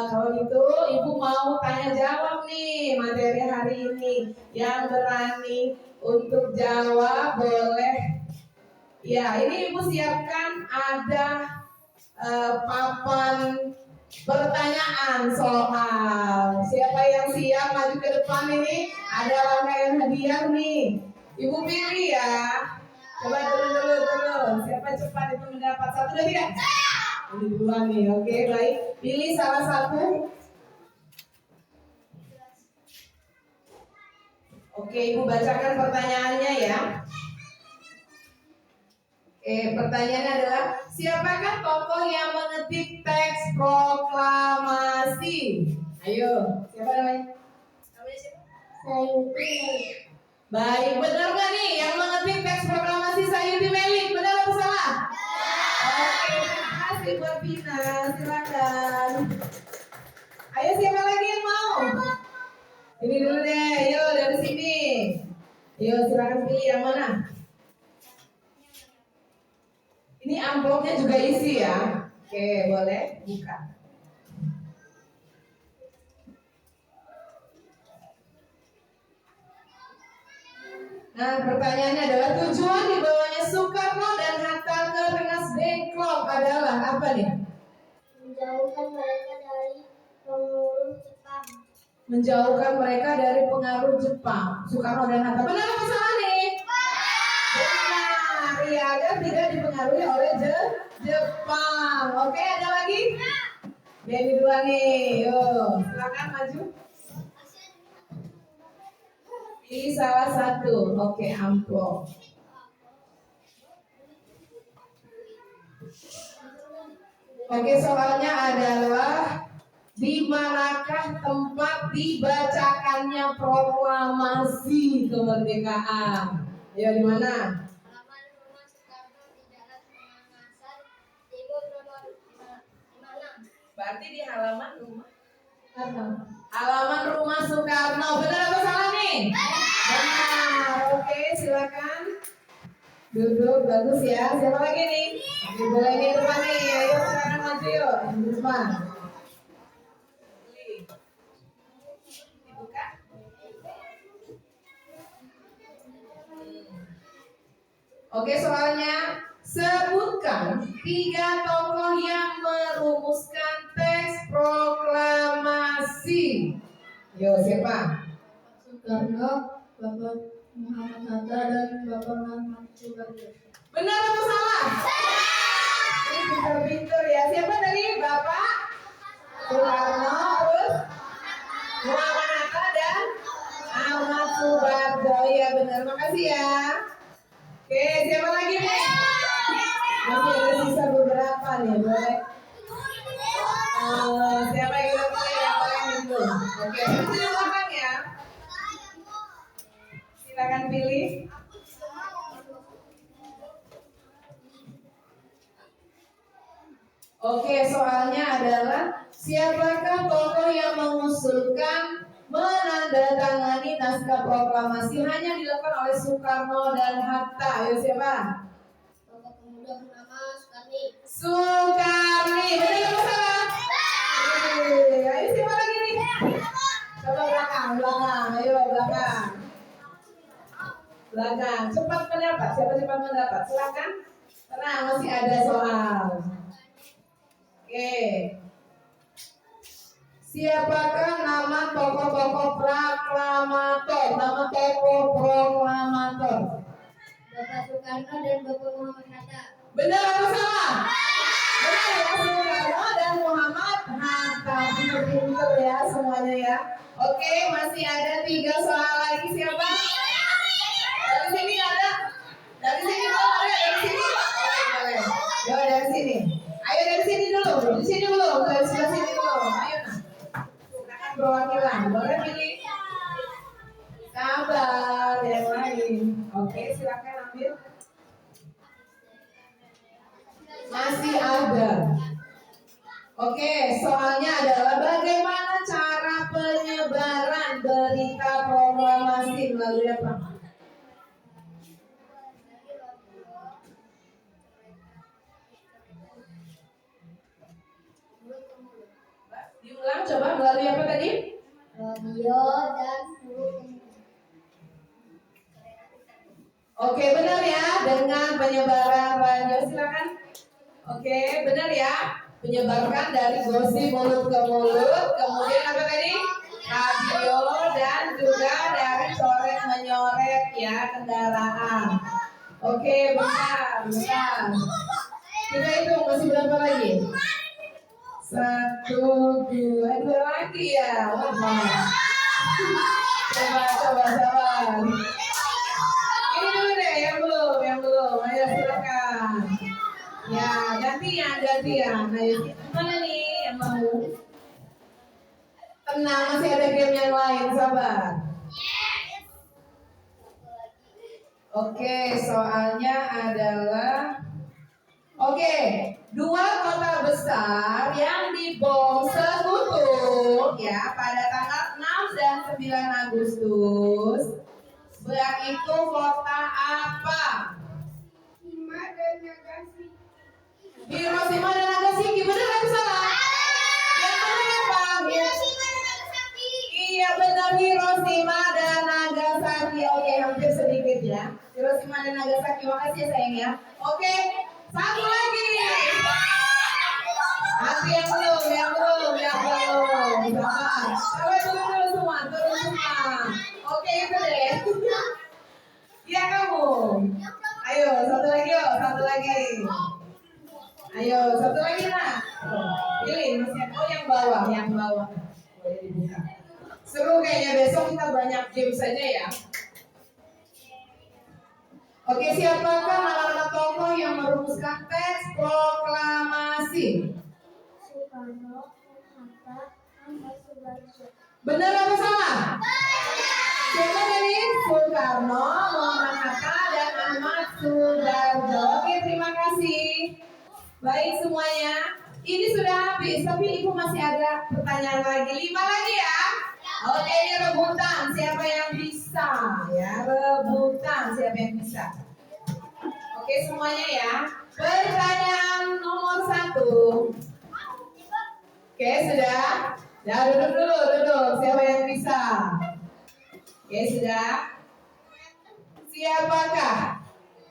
S1: Kalau gitu Ibu mau tanya jawab nih materi hari ini. Yang berani untuk jawab boleh. Ya, ini Ibu siapkan ada papan pertanyaan soal. Siapa yang siap maju ke depan ini? Ada rangkaian hadiah nih. Ibu pilih ya. Coba turun. Siapa cepat itu mendapat 1, 2, 3? Ini duluan nih, oke baik. Pilih salah satu. Oke, Ibu bacakan pertanyaannya ya. Pertanyaannya adalah siapakah tokoh yang mengetik teks proklamasi? Ayo, siapa namanya? Namanya siapa?
S4: Sayuti.
S1: Baik, benar nggak nih yang mengetik teks proklamasi Sayuti Melik? Benar atau salah? Oke, terima kasih buat Vina. Silakan. Ayo siapa lagi yang mau? Ini dulu deh, ayo dari sini. Ayo silakan pilih yang mana? Ini amplopnya juga isi ya. Oke, boleh buka. Nah, pertanyaannya adalah tujuan dibawanya Soekarno dan Hatta ke Rengas Dengklok adalah apa nih?
S4: Menjauhkan mereka dari pengaruh Jepang.
S1: Menjauhkan mereka dari pengaruh Jepang. Soekarno dan Hatta. Benar apa salah nih? Benar. Iya, agar tidak dipengaruhi oleh Jepang. Oke, ada lagi? Jadi dua nih. Yuk, silakan maju. Pilih salah satu. Oke, amplop. Oke, soalnya adalah di manakah tempat dibacakannya proklamasi kemerdekaan? Ya, di mana?
S4: Halaman rumah Soekarno di Jalan Pengangasan, Timur nomor 56.
S1: Berarti di halaman rumah Halaman rumah Soekarno. Benar atau salah nih? Benar. Oke, silakan. Duduk, bagus ya. Siapa lagi nih? Oke, boleh nih depan nih. Ayo silakan maju yuk. Di depan. Dibuka. Oke, soalnya sebutkan 3 tokoh yang merumuskan teks proklamasi. Yo, siapa?
S5: Soekarno, Bapak Muhammad Hatta dan Bapak Muhammad Soekarno.
S1: Benar atau salah? Ini pintar-pintar ya. Siapa tadi? Bapak Soekarno, terus Muhammad Hatta dan Ahmad Subarjo. Ya benar, makasih ya. Oke, siapa lagi nih? Masih ada sisa beberapa nih, boleh. Siapa yang kita pilih yang paling itu? Oke, silakan ya. Silakan pilih. Oke, soalnya adalah siapakah tokoh yang mengusulkan menandatangani naskah proklamasi hanya dilakukan oleh Soekarno dan Hatta? Ayo siapa?
S4: Tokoh pemuda bernama Soekarni.
S1: Soekarni, benar atau salah? Ayo siapa lagi nih? Coba belakang. Ayo belakang. Cepat pendapat. Siapa cepat mendapat? Silakan. Tenang, masih ada soal. Oke. Siapakah nama tokoh-tokoh proklamator? Nama tokoh proklamator.
S5: Bapak Soekarno dan Bapak Muhammad Hatta.
S1: Benar atau salah? Benar ya, Soekarno dan Muhammad Hatta. Pintar-pintar ya semuanya ya. Oke, masih ada 3 soal lagi. Siapa? Dari sini ada? Dari sini belum ada? Dari sini? Boleh. Yo, dari sini. Ayo dari sini dulu. Di sini belum. Dari sebelah sini dulu. Ayo nah. Silakan perwakilan. Boleh pilih. Sabar yang lain. Oke, silakan ambil. Masih ada. Oke, soalnya adalah bagaimana cara penyebaran berita proklamasi melalui apa? Diulang coba melalui apa tadi?
S5: Radio dan mulut.
S1: Oke, benar ya, dengan penyebaran radio. Silakan. Oke, benar ya. Menyebarkan dari gosip mulut ke mulut. Kemudian apa tadi? Radio dan juga dari coret menyoret ya kendaraan. Oke, benar, benar. Kita hitung masih berapa lagi? 1, 2 lagi ya. Wah, coba sabar. Ini dulu deh, yang belum. Ayo silakan. Ya, gantian. Ayo, mana nih yang mau? Tenang, masih ada game yang lain, sabar. Oke, soalnya adalah dua kota besar yang dibom sekutu ya pada tanggal 6 dan 9 Agustus. Itu kota apa? Hiroshima dan Nagasaki. Benar atau salah? Yang benar apa? Iya benar, Hiroshima dan Nagasaki. Oke, hampir sedikit ya. Hiroshima dan Nagasaki. Makasih ya sayang ya. Oke, satu lagi. Nanti yang belum. Sabar. Coba turun semua. Oke, itu deh. Iya kamu. Ayo, satu lagi. Ayo, satu lagi nak. Pilih masih. Oh, yang bawah. Boleh dibuka. Seru kayaknya, besok kita banyak game saja ya. Oke, siapakah nama-nama tokoh yang merumuskan teks proklamasi?
S4: Soekarno, Hatta, Ahmad Subarjo.
S1: Benar atau salah? Siapa tadi? Soekarno, Muhammad Hatta, dan Ahmad Subarjo. Oke, terima kasih. Baik semuanya. Ini sudah habis, tapi Ibu masih ada pertanyaan lagi. 5 lagi ya. Oke, ini rebutan. Siapa yang bisa? Ya, rebutan. Siapa yang bisa? Oke, semuanya ya. Pertanyaan nomor 1. Oke, sudah. Ya, duduk. Siapa yang bisa? Oke, sudah. Siapakah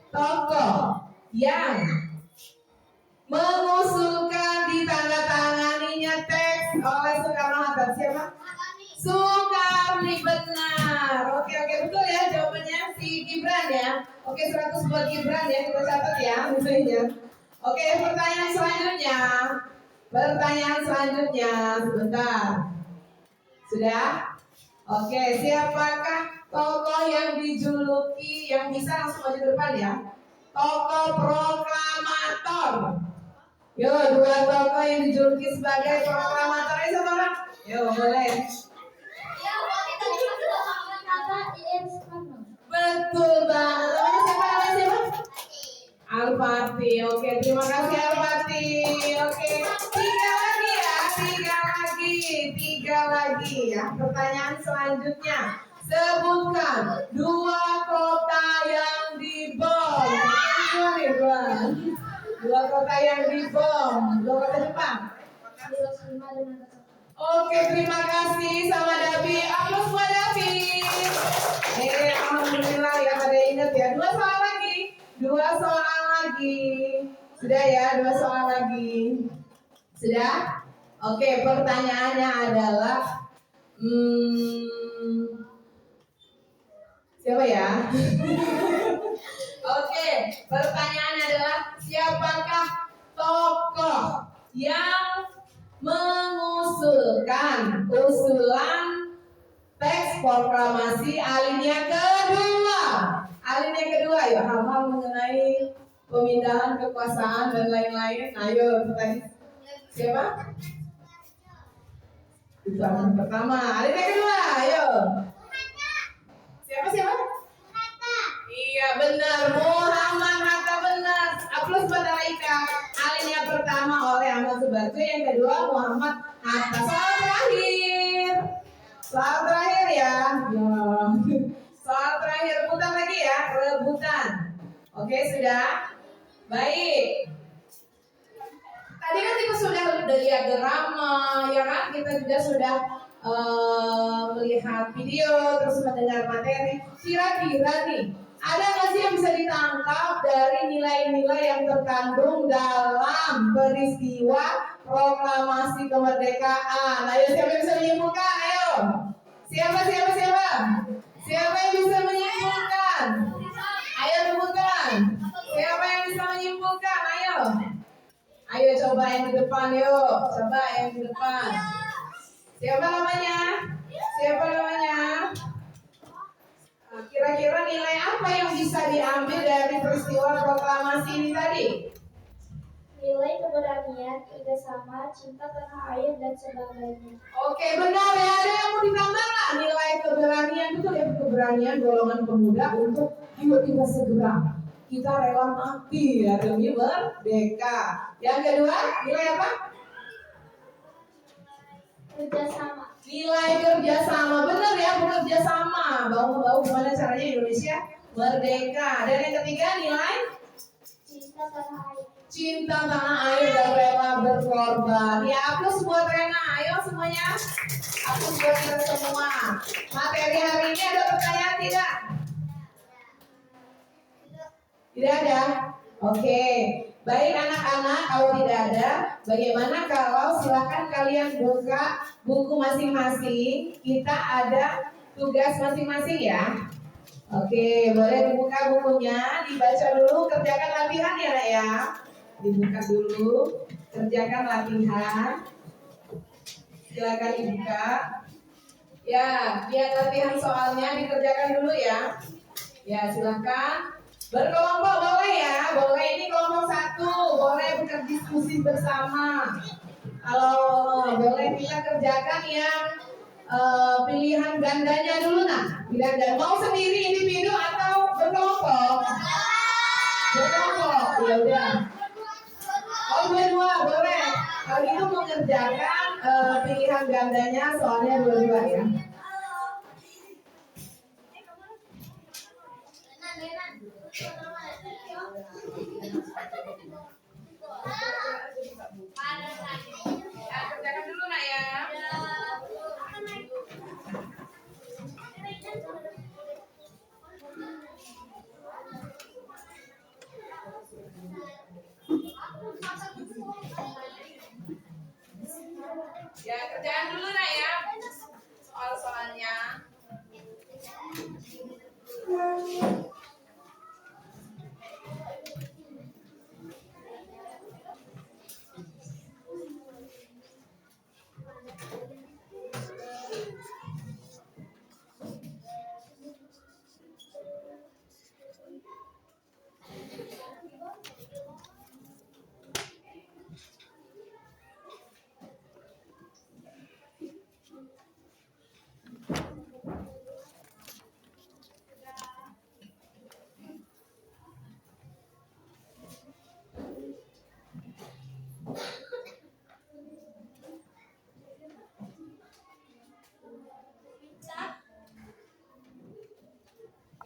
S1: tokoh yang mengusulkan ditandatanganinya teks oleh Soekarno-Hatta? Siapa? Sukarni, benar. Oke, betul ya jawabannya si Gibran ya. Oke, 100 buat Gibran ya, kita catat ya misalnya. Oke, pertanyaan selanjutnya sebentar. Sudah? Oke, siapakah tokoh yang dijuluki, yang bisa langsung maju ke depan ya? Tokoh proklamator. Yo, 2 tokoh yang dijuluki sebagai proklamator. Ayo satu orang. Yo, boleh. Betul banget. Namanya siapa? Al-Fatih. Oke, terima kasih Al-Fatih. Oke, 3 lagi ya. Pertanyaan selanjutnya. Sebutkan 2 kota yang dibom. Dua kota yang dibom. 2 kota Jepang. Oke, terima kasih sama Davi. Aplaus buat Davi. Alhamdulillah ya, pada ingat ya. 2 soal lagi. Sudah ya, 2 soal lagi. Sudah? Oke, pertanyaannya adalah siapa ya? Oke, pertanyaannya adalah siapakah tokoh yang mengusulkan usulan teks proklamasi alinea kedua? Alinea kedua ya, hal-hal mengenai pemindahan kekuasaan dan lain-lain. Ayo, siapa? Usulan pertama, alinea kedua, ayo. Siapa? Iya benar, Muhammad Hatta benar. Aplaus buat Alaika. Alinea pertama oleh Ahmad Subarjo, yang kedua Muhammad Hatta. Soal terakhir ya. Soal terakhir, rebutan lagi ya, rebutan. Oke, sudah? Baik. Tadi kan kita sudah lihat drama, ya kan? Kita juga sudah melihat video, terus mendengar materi. Kira-kira nih, ada nggak sih yang bisa ditangkap dari nilai-nilai yang terkandung dalam peristiwa proklamasi kemerdekaan? Ayo, siapa yang bisa menyimpulkan? Ayo, siapa? Siapa yang bisa menyimpulkan? Ayo sebutkan. Siapa yang bisa menyimpulkan? Ayo coba yang di depan yuk. Coba yang di depan. Siapa namanya? Kira-kira nilai apa yang bisa diambil dari peristiwa proklamasi ini tadi?
S4: Nilai keberanian, kerjasama, cinta tanah air, dan sebagainya.
S1: Oke, benar ya. Ada yang mau ditambah nggak? Nilai keberanian, betul ya, keberanian golongan pemuda untuk ayo kita segera. Kita rela mati ya demi merdeka. Yang kedua, nilai apa?
S4: Kerjasama.
S1: Nilai kerjasama, benar ya, bekerja sama. Bahu-bahu gimana caranya Indonesia merdeka. Dan yang ketiga, nilai
S4: Cinta tanah air.
S1: cinta tanah air dan rela berkorban. Ya, aplaus buat Rena. Ayo semuanya. Aplaus buat kita semua. Materi hari ini ada pertanyaan tidak? Tidak ada? Oke. Baik anak-anak, kalau tidak ada, bagaimana kalau silakan kalian buka buku masing-masing. Kita ada tugas masing-masing ya. Oke, boleh dibuka bukunya, dibaca dulu, kerjakan latihan ya Nak ya. Dibuka dulu, kerjakan latihan. Silakan dibuka. Ya, lihat latihan soalnya, dikerjakan dulu ya. Ya, silakan. Berkelompok boleh ya, boleh ini kelompok 1, boleh berdiskusi bersama. Kalau boleh kita kerjakan yang pilihan gandanya dulu Nah. Pilihan ganda mau sendiri individu atau berkelompok? Berkelompok, ya udah. Oh dua-dua boleh. Kalau itu mengerjakan pilihan gandanya soalnya dua-dua ya. Ya, kerjakan dulu Nak ya. Ya, kerjaan dulu Nak ya. Soal-soalnya.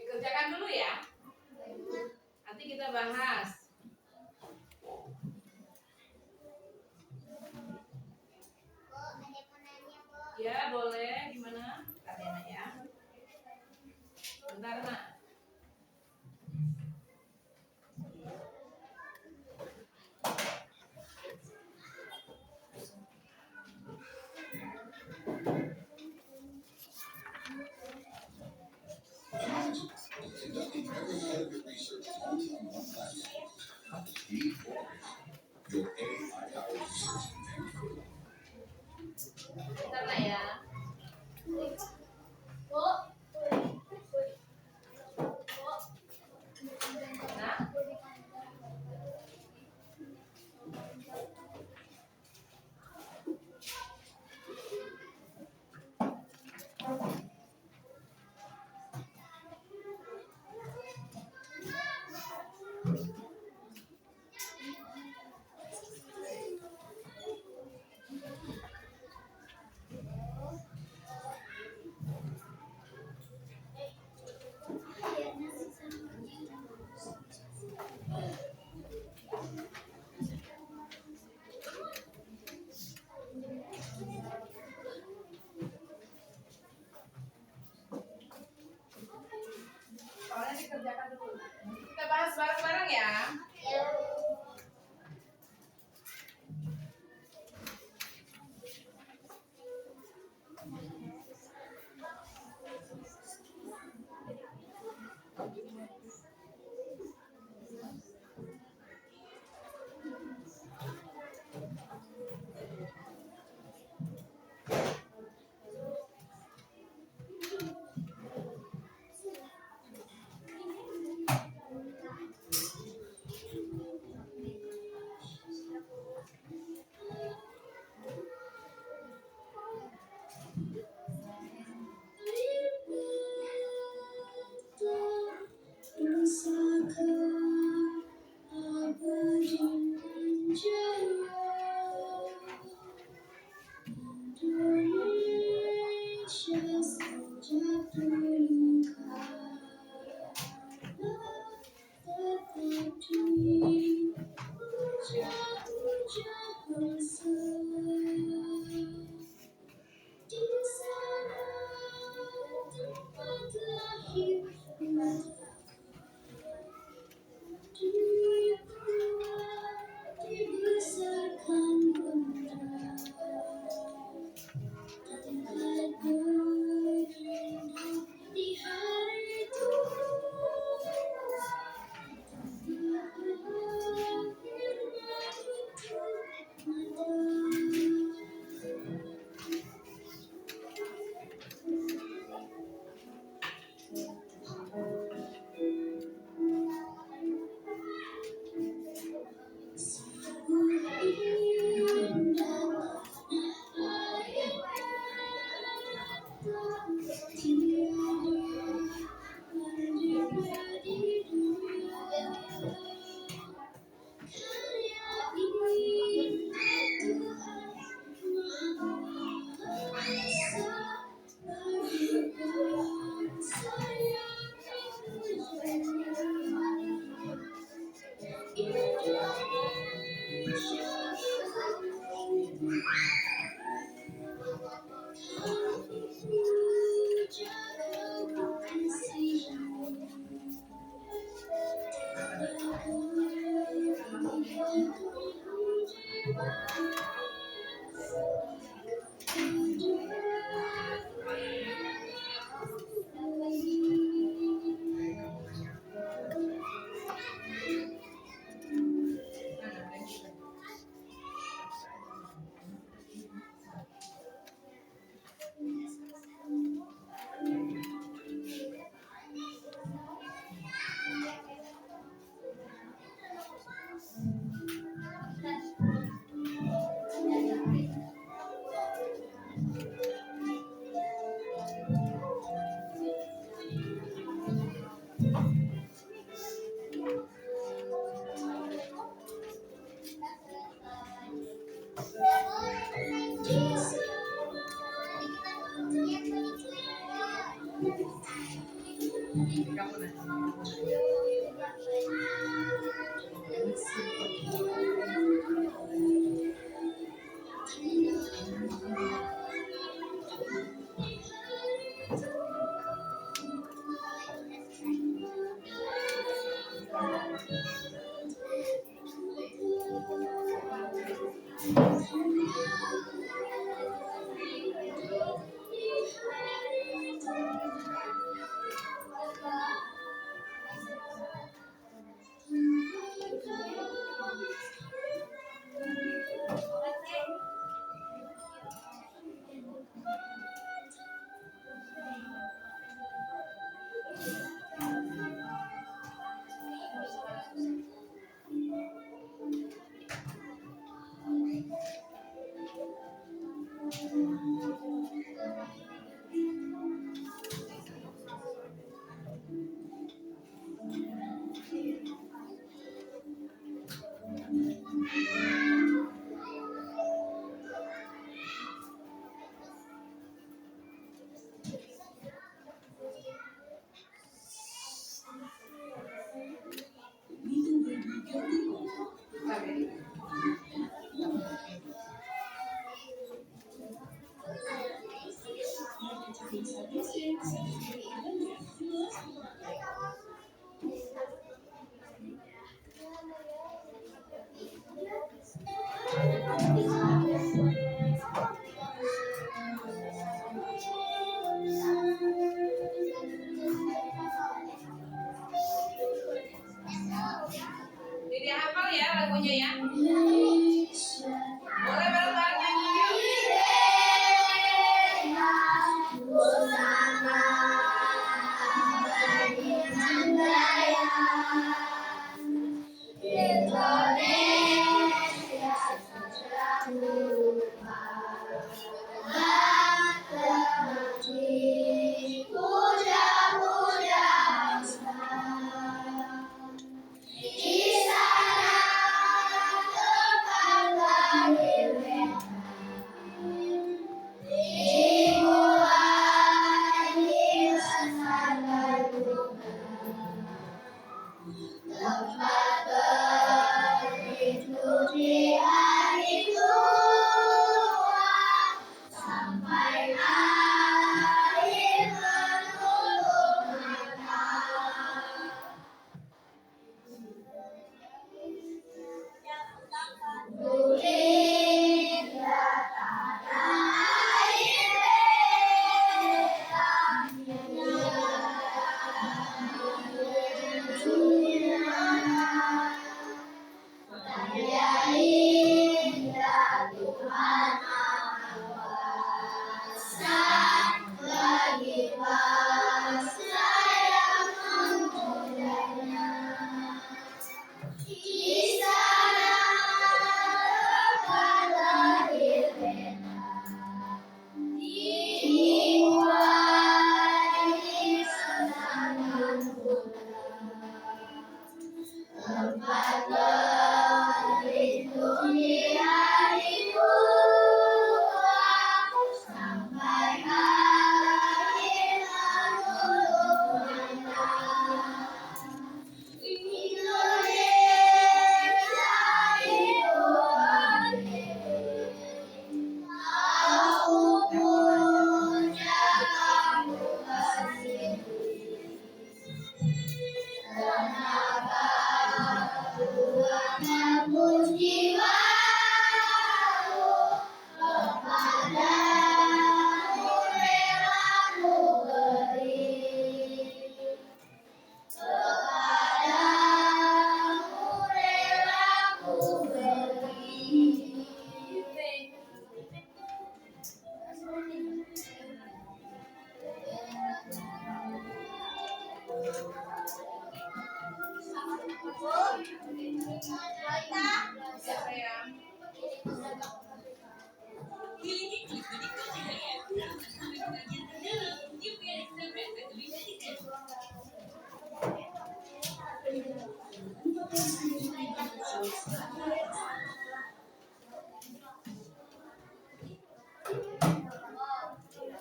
S1: Dikerjakan dulu ya. Nanti kita bahas. Ya boleh, gimana? Kalian ya. Bentar Nak. Bentar lah ya. Nah, soalnya dikerjakan dulu. Kita bahas bareng-bareng ya.
S3: Desa Muslim Santri Indonesia.
S1: Jadi hafal ya lagunya ya. Boleh bareng-bareng nyanyi yuk.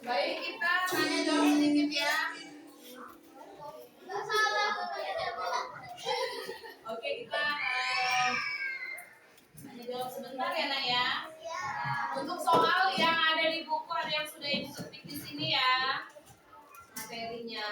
S1: Baik, kita tanya jawab sedikit ya. Oke, kita tanya jawab sebentar ya, Nak ya. Untuk soal yang ada di buku, ada yang sudah Ibu ketik di sini ya materinya.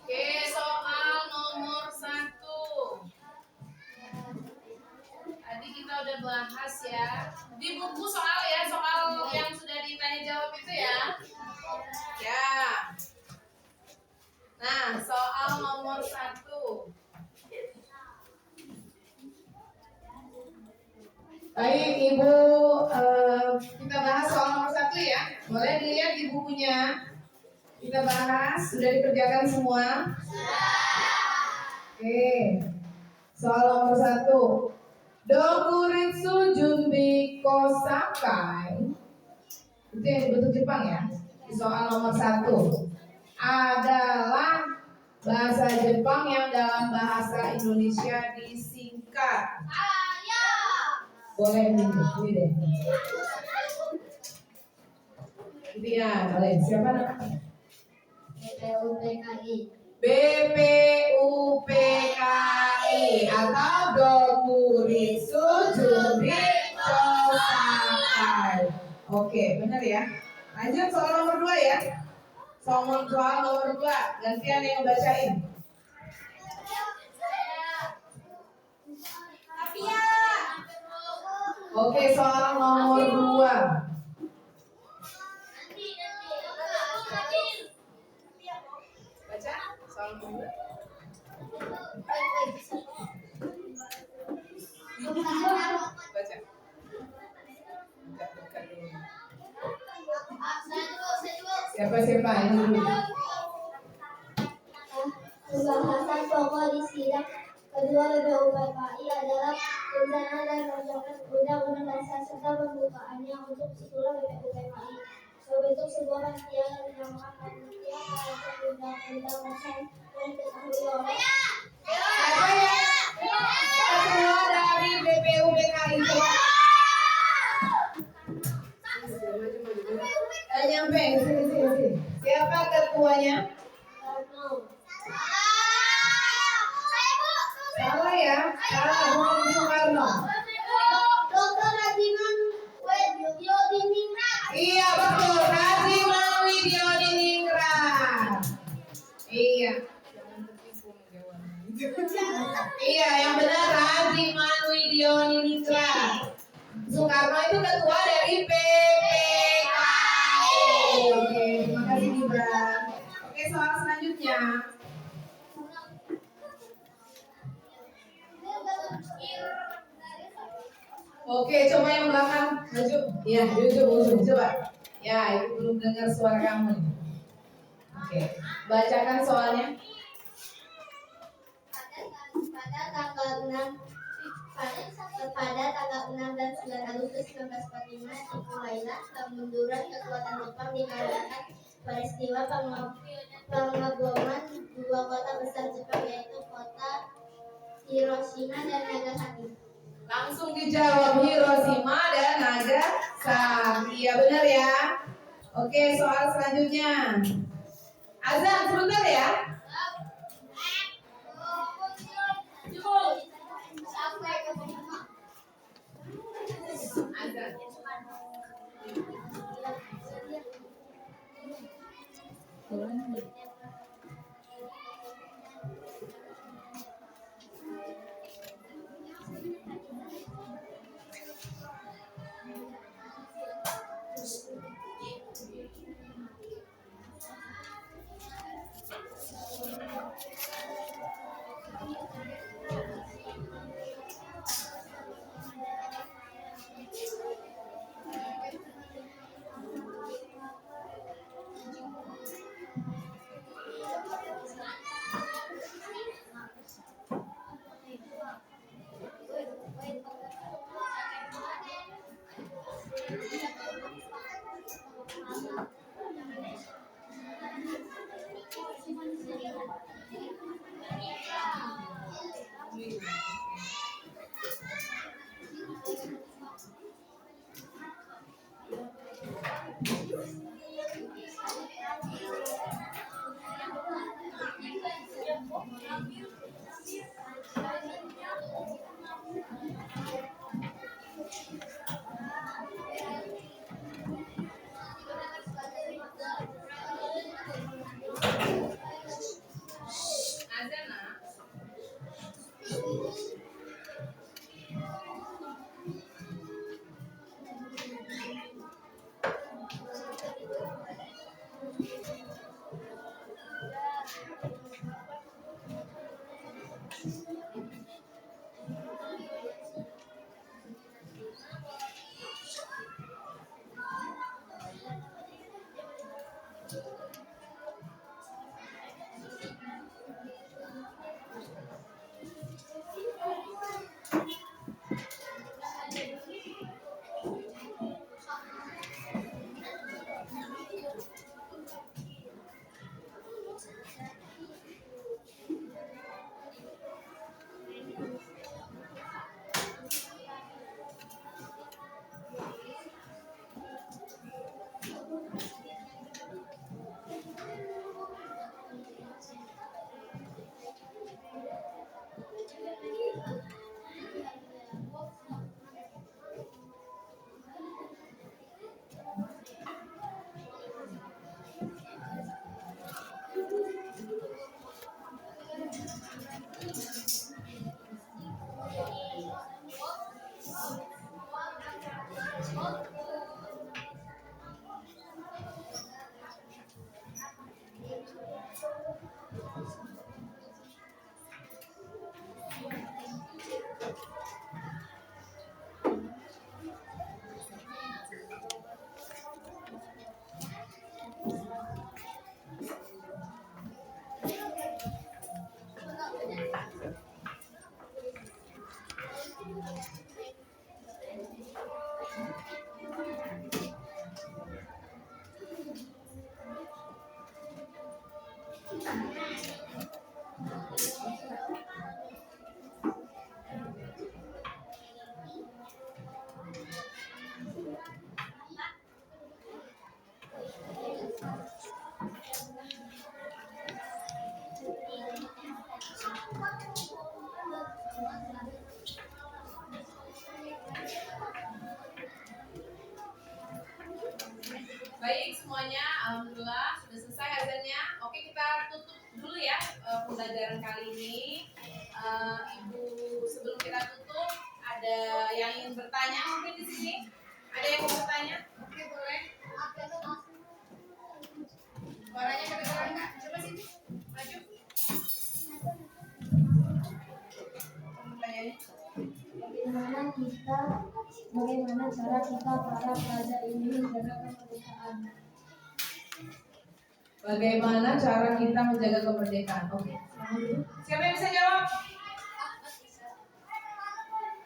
S1: Oke, soal nomor 1. Tadi kita udah bahas ya. Di buku soal ya, soal yang sudah ditanya jawab itu ya. Ya. Nah, soal nomor 1. Baik, Ibu, kita bahas soal nomor 1 ya. Boleh dilihat di bukunya. Kita bahas, sudah dikerjakan semua? Oke. Soal nomor 1. Dokuritsu Junbi Kosakai. Itu yang dibentuk Jepang ya. Di soal nomor 1 adalah bahasa Jepang yang dalam bahasa Indonesia disingkat. Boleh ini deh. Iya, boleh. Siapa namanya?
S5: BPUPKI.
S1: BPUPKI. Oke, benar ya. Lanjut soal nomor 2 ya. Soal nomor 2, gantian yang bacain. Oke, soal nomor 2. Baca soal nomor 2. Baca. Siapa ini dulu.
S4: Pembahasan pokok di sidang kedua BPUPKI adalah rencana dan rancangan undang-undang dasar serta pembukaannya untuk usulan BPUPKI membentuk sebuah panitia yang dinamakan Panitia Perancang Undang-Undang Dasar yang diketahui oleh
S1: Siapa ya? Ketua dari BPUPKI coba. Nyampe sini. Siapa ketuanya? Salah ya, salah. Bung Soekarno.
S4: Dr. Radiman Widyodiningrat.
S1: Iya betul, Radiman Widyodiningrat. Iya. Iya, yang benar Radiman Widyodiningrat. Soekarno itu ketua dari PPKI. Oke, terima kasih Gibran. Oke, soal selanjutnya. Oke, coba yang belakang maju. Iya, ujung. Coba. Ya, itu belum dengar suara kamu nih. Oke, bacakan soalnya.
S4: Pada tanggal 6 dan 9 Agustus 1945 dimulailah kemunduran kekuatan Jepang dikarenakan peristiwa pengaboman dua kota besar Jepang yaitu kota Hiroshima dan Nagasaki.
S1: Langsung dijawab Hiroshima dan Nagasaki. Ya benar ya. Oke, soal selanjutnya. Azan sebentar ya. Azan. ya pembelajaran kali ini. Ibu, sebelum kita tutup, ada yang ingin bertanya mungkin di sini? Ada yang mau bertanya? Oke, boleh. Suaranya kedengaran nggak? Coba sini, maju. Pertanyaannya.
S4: Bagaimana cara kita para pelajar ini menjaga kemerdekaan?
S1: Bagaimana cara kita menjaga kemerdekaan? Oke. Siapa yang bisa jawab?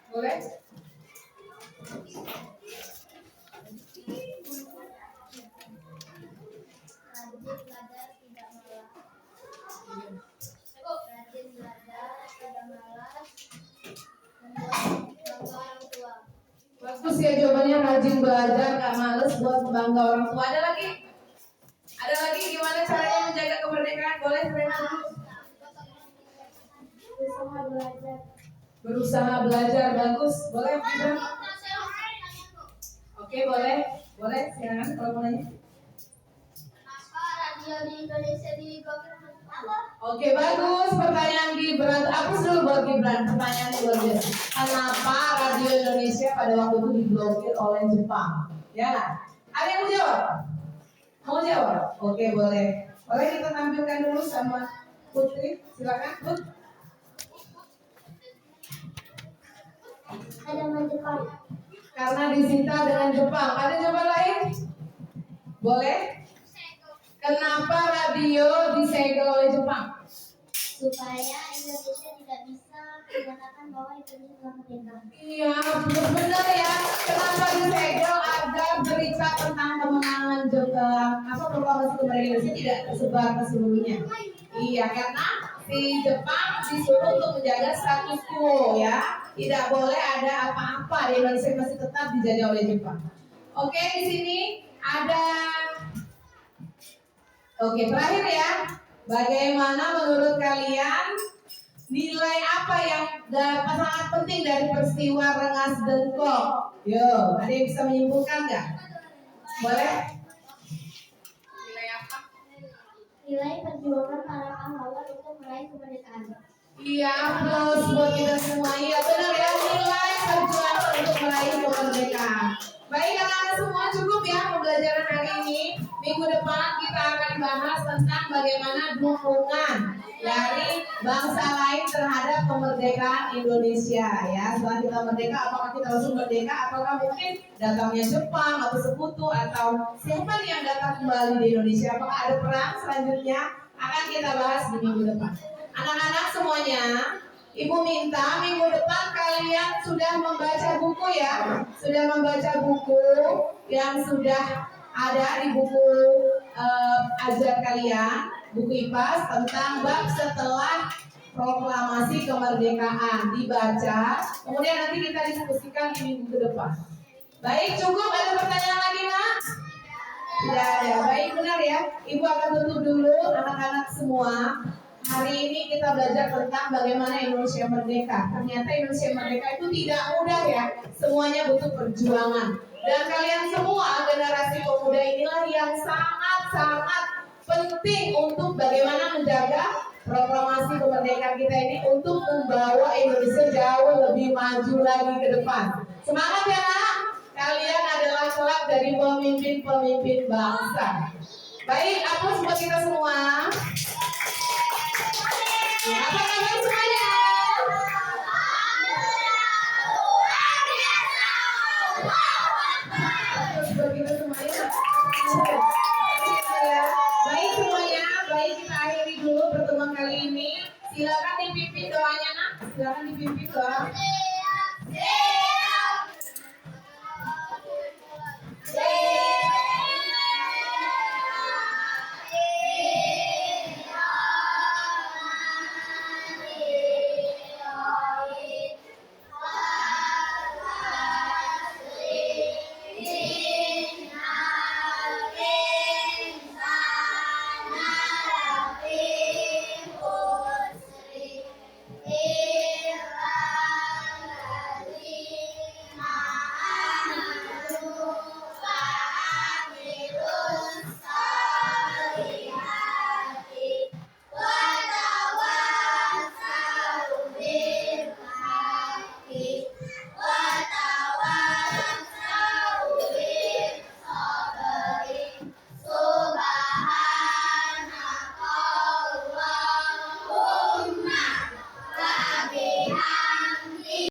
S1: Boleh?
S4: Rajin belajar, tidak malas. Rajin belajar, tidak malas. Membuat bangga orang tua.
S1: Bagus ya jawabannya, rajin belajar, gak males, buat bangga orang tua. Ada lagi? Ada lagi gimana caranya menjaga kemerdekaan? Boleh Rena dulu?
S4: Berusaha belajar.
S1: Berusaha belajar, bagus. Boleh Gibran? Oke, boleh. Boleh, silakan kalau mau nanya.
S4: Kenapa radio di Indonesia diblokir?
S1: Oke, bagus pertanyaan Gibran. Hapus dulu buat Gibran, pertanyaannya luar biasa. Kenapa radio Indonesia pada waktu itu diblokir oleh Jepang? Ya, ada yang mau jawab? Mau jawab? Oke, boleh. Boleh kita tampilkan dulu sama Putri, silakan Put.
S4: Ada Jepang.
S1: Karena disita dengan Jepang. Ada jawaban lain? Boleh? Kenapa radio disegel oleh Jepang?
S4: Supaya Indonesia tidak bisa mengatakan bahwa Indonesia telah merdeka.
S1: Iya, benar ya. Kenapa disegel agar berita tentang kemenangan Jepang, proklamasi kemerdekaan Indonesia tidak tersebar ke seluruhnya? Iya, karena si Jepang disuruh untuk menjaga status quo ya. Tidak boleh ada apa-apa di Indonesia, masih tetap dijajah oleh Jepang. Oke, di sini ada. Oke, terakhir ya. Bagaimana menurut kalian nilai apa yang sangat penting dari peristiwa Rengas Dengklok? Yo, ada yang bisa menyimpulkan nggak? Boleh? Nilai apa?
S4: Nilai perjuangan para pahlawan untuk meraih kemerdekaan.
S1: Iya, plus buat kita semua. Iya, benar ya, nilai perjuangan untuk meraih kemerdekaan. Baik, anak-anak semua cukup ya pembelajaran hari ini. Minggu depan kita akan bahas tentang bagaimana dukungan dari bangsa lain terhadap kemerdekaan Indonesia ya. Setelah kita merdeka, apakah kita langsung merdeka ataukah mungkin datangnya Jepang atau sekutu atau siapa nih yang datang kembali di Indonesia? Apakah ada perang selanjutnya? Akan kita bahas di minggu depan. Anak-anak semuanya, Ibu minta minggu depan kalian sudah membaca buku ya. Sudah membaca buku yang sudah ada di buku ajar kalian, buku IPAS tentang bab setelah proklamasi kemerdekaan dibaca. Kemudian nanti kita diskusikan di minggu ke depan. Baik, cukup. Ada pertanyaan lagi, Nak? Tidak ada. Baik, benar ya. Ibu akan tutup dulu anak-anak semua. Hari ini kita belajar tentang bagaimana Indonesia merdeka. Ternyata Indonesia merdeka itu tidak mudah ya. Semuanya butuh perjuangan. Dan kalian semua generasi pemuda inilah yang sangat-sangat penting untuk bagaimana menjaga proklamasi kemerdekaan kita ini untuk membawa Indonesia jauh lebih maju lagi ke depan. Semangat ya nak. Kalian adalah kelak dari pemimpin-pemimpin bangsa. Baik, aplaus buat kita semua. Apa kabar semuanya? Terus buat kita semuanya. Baik semuanya, baik kita akhiri dulu pertemuan kali ini. Silakan dipimpin doanya nak. Silakan dipimpin doa.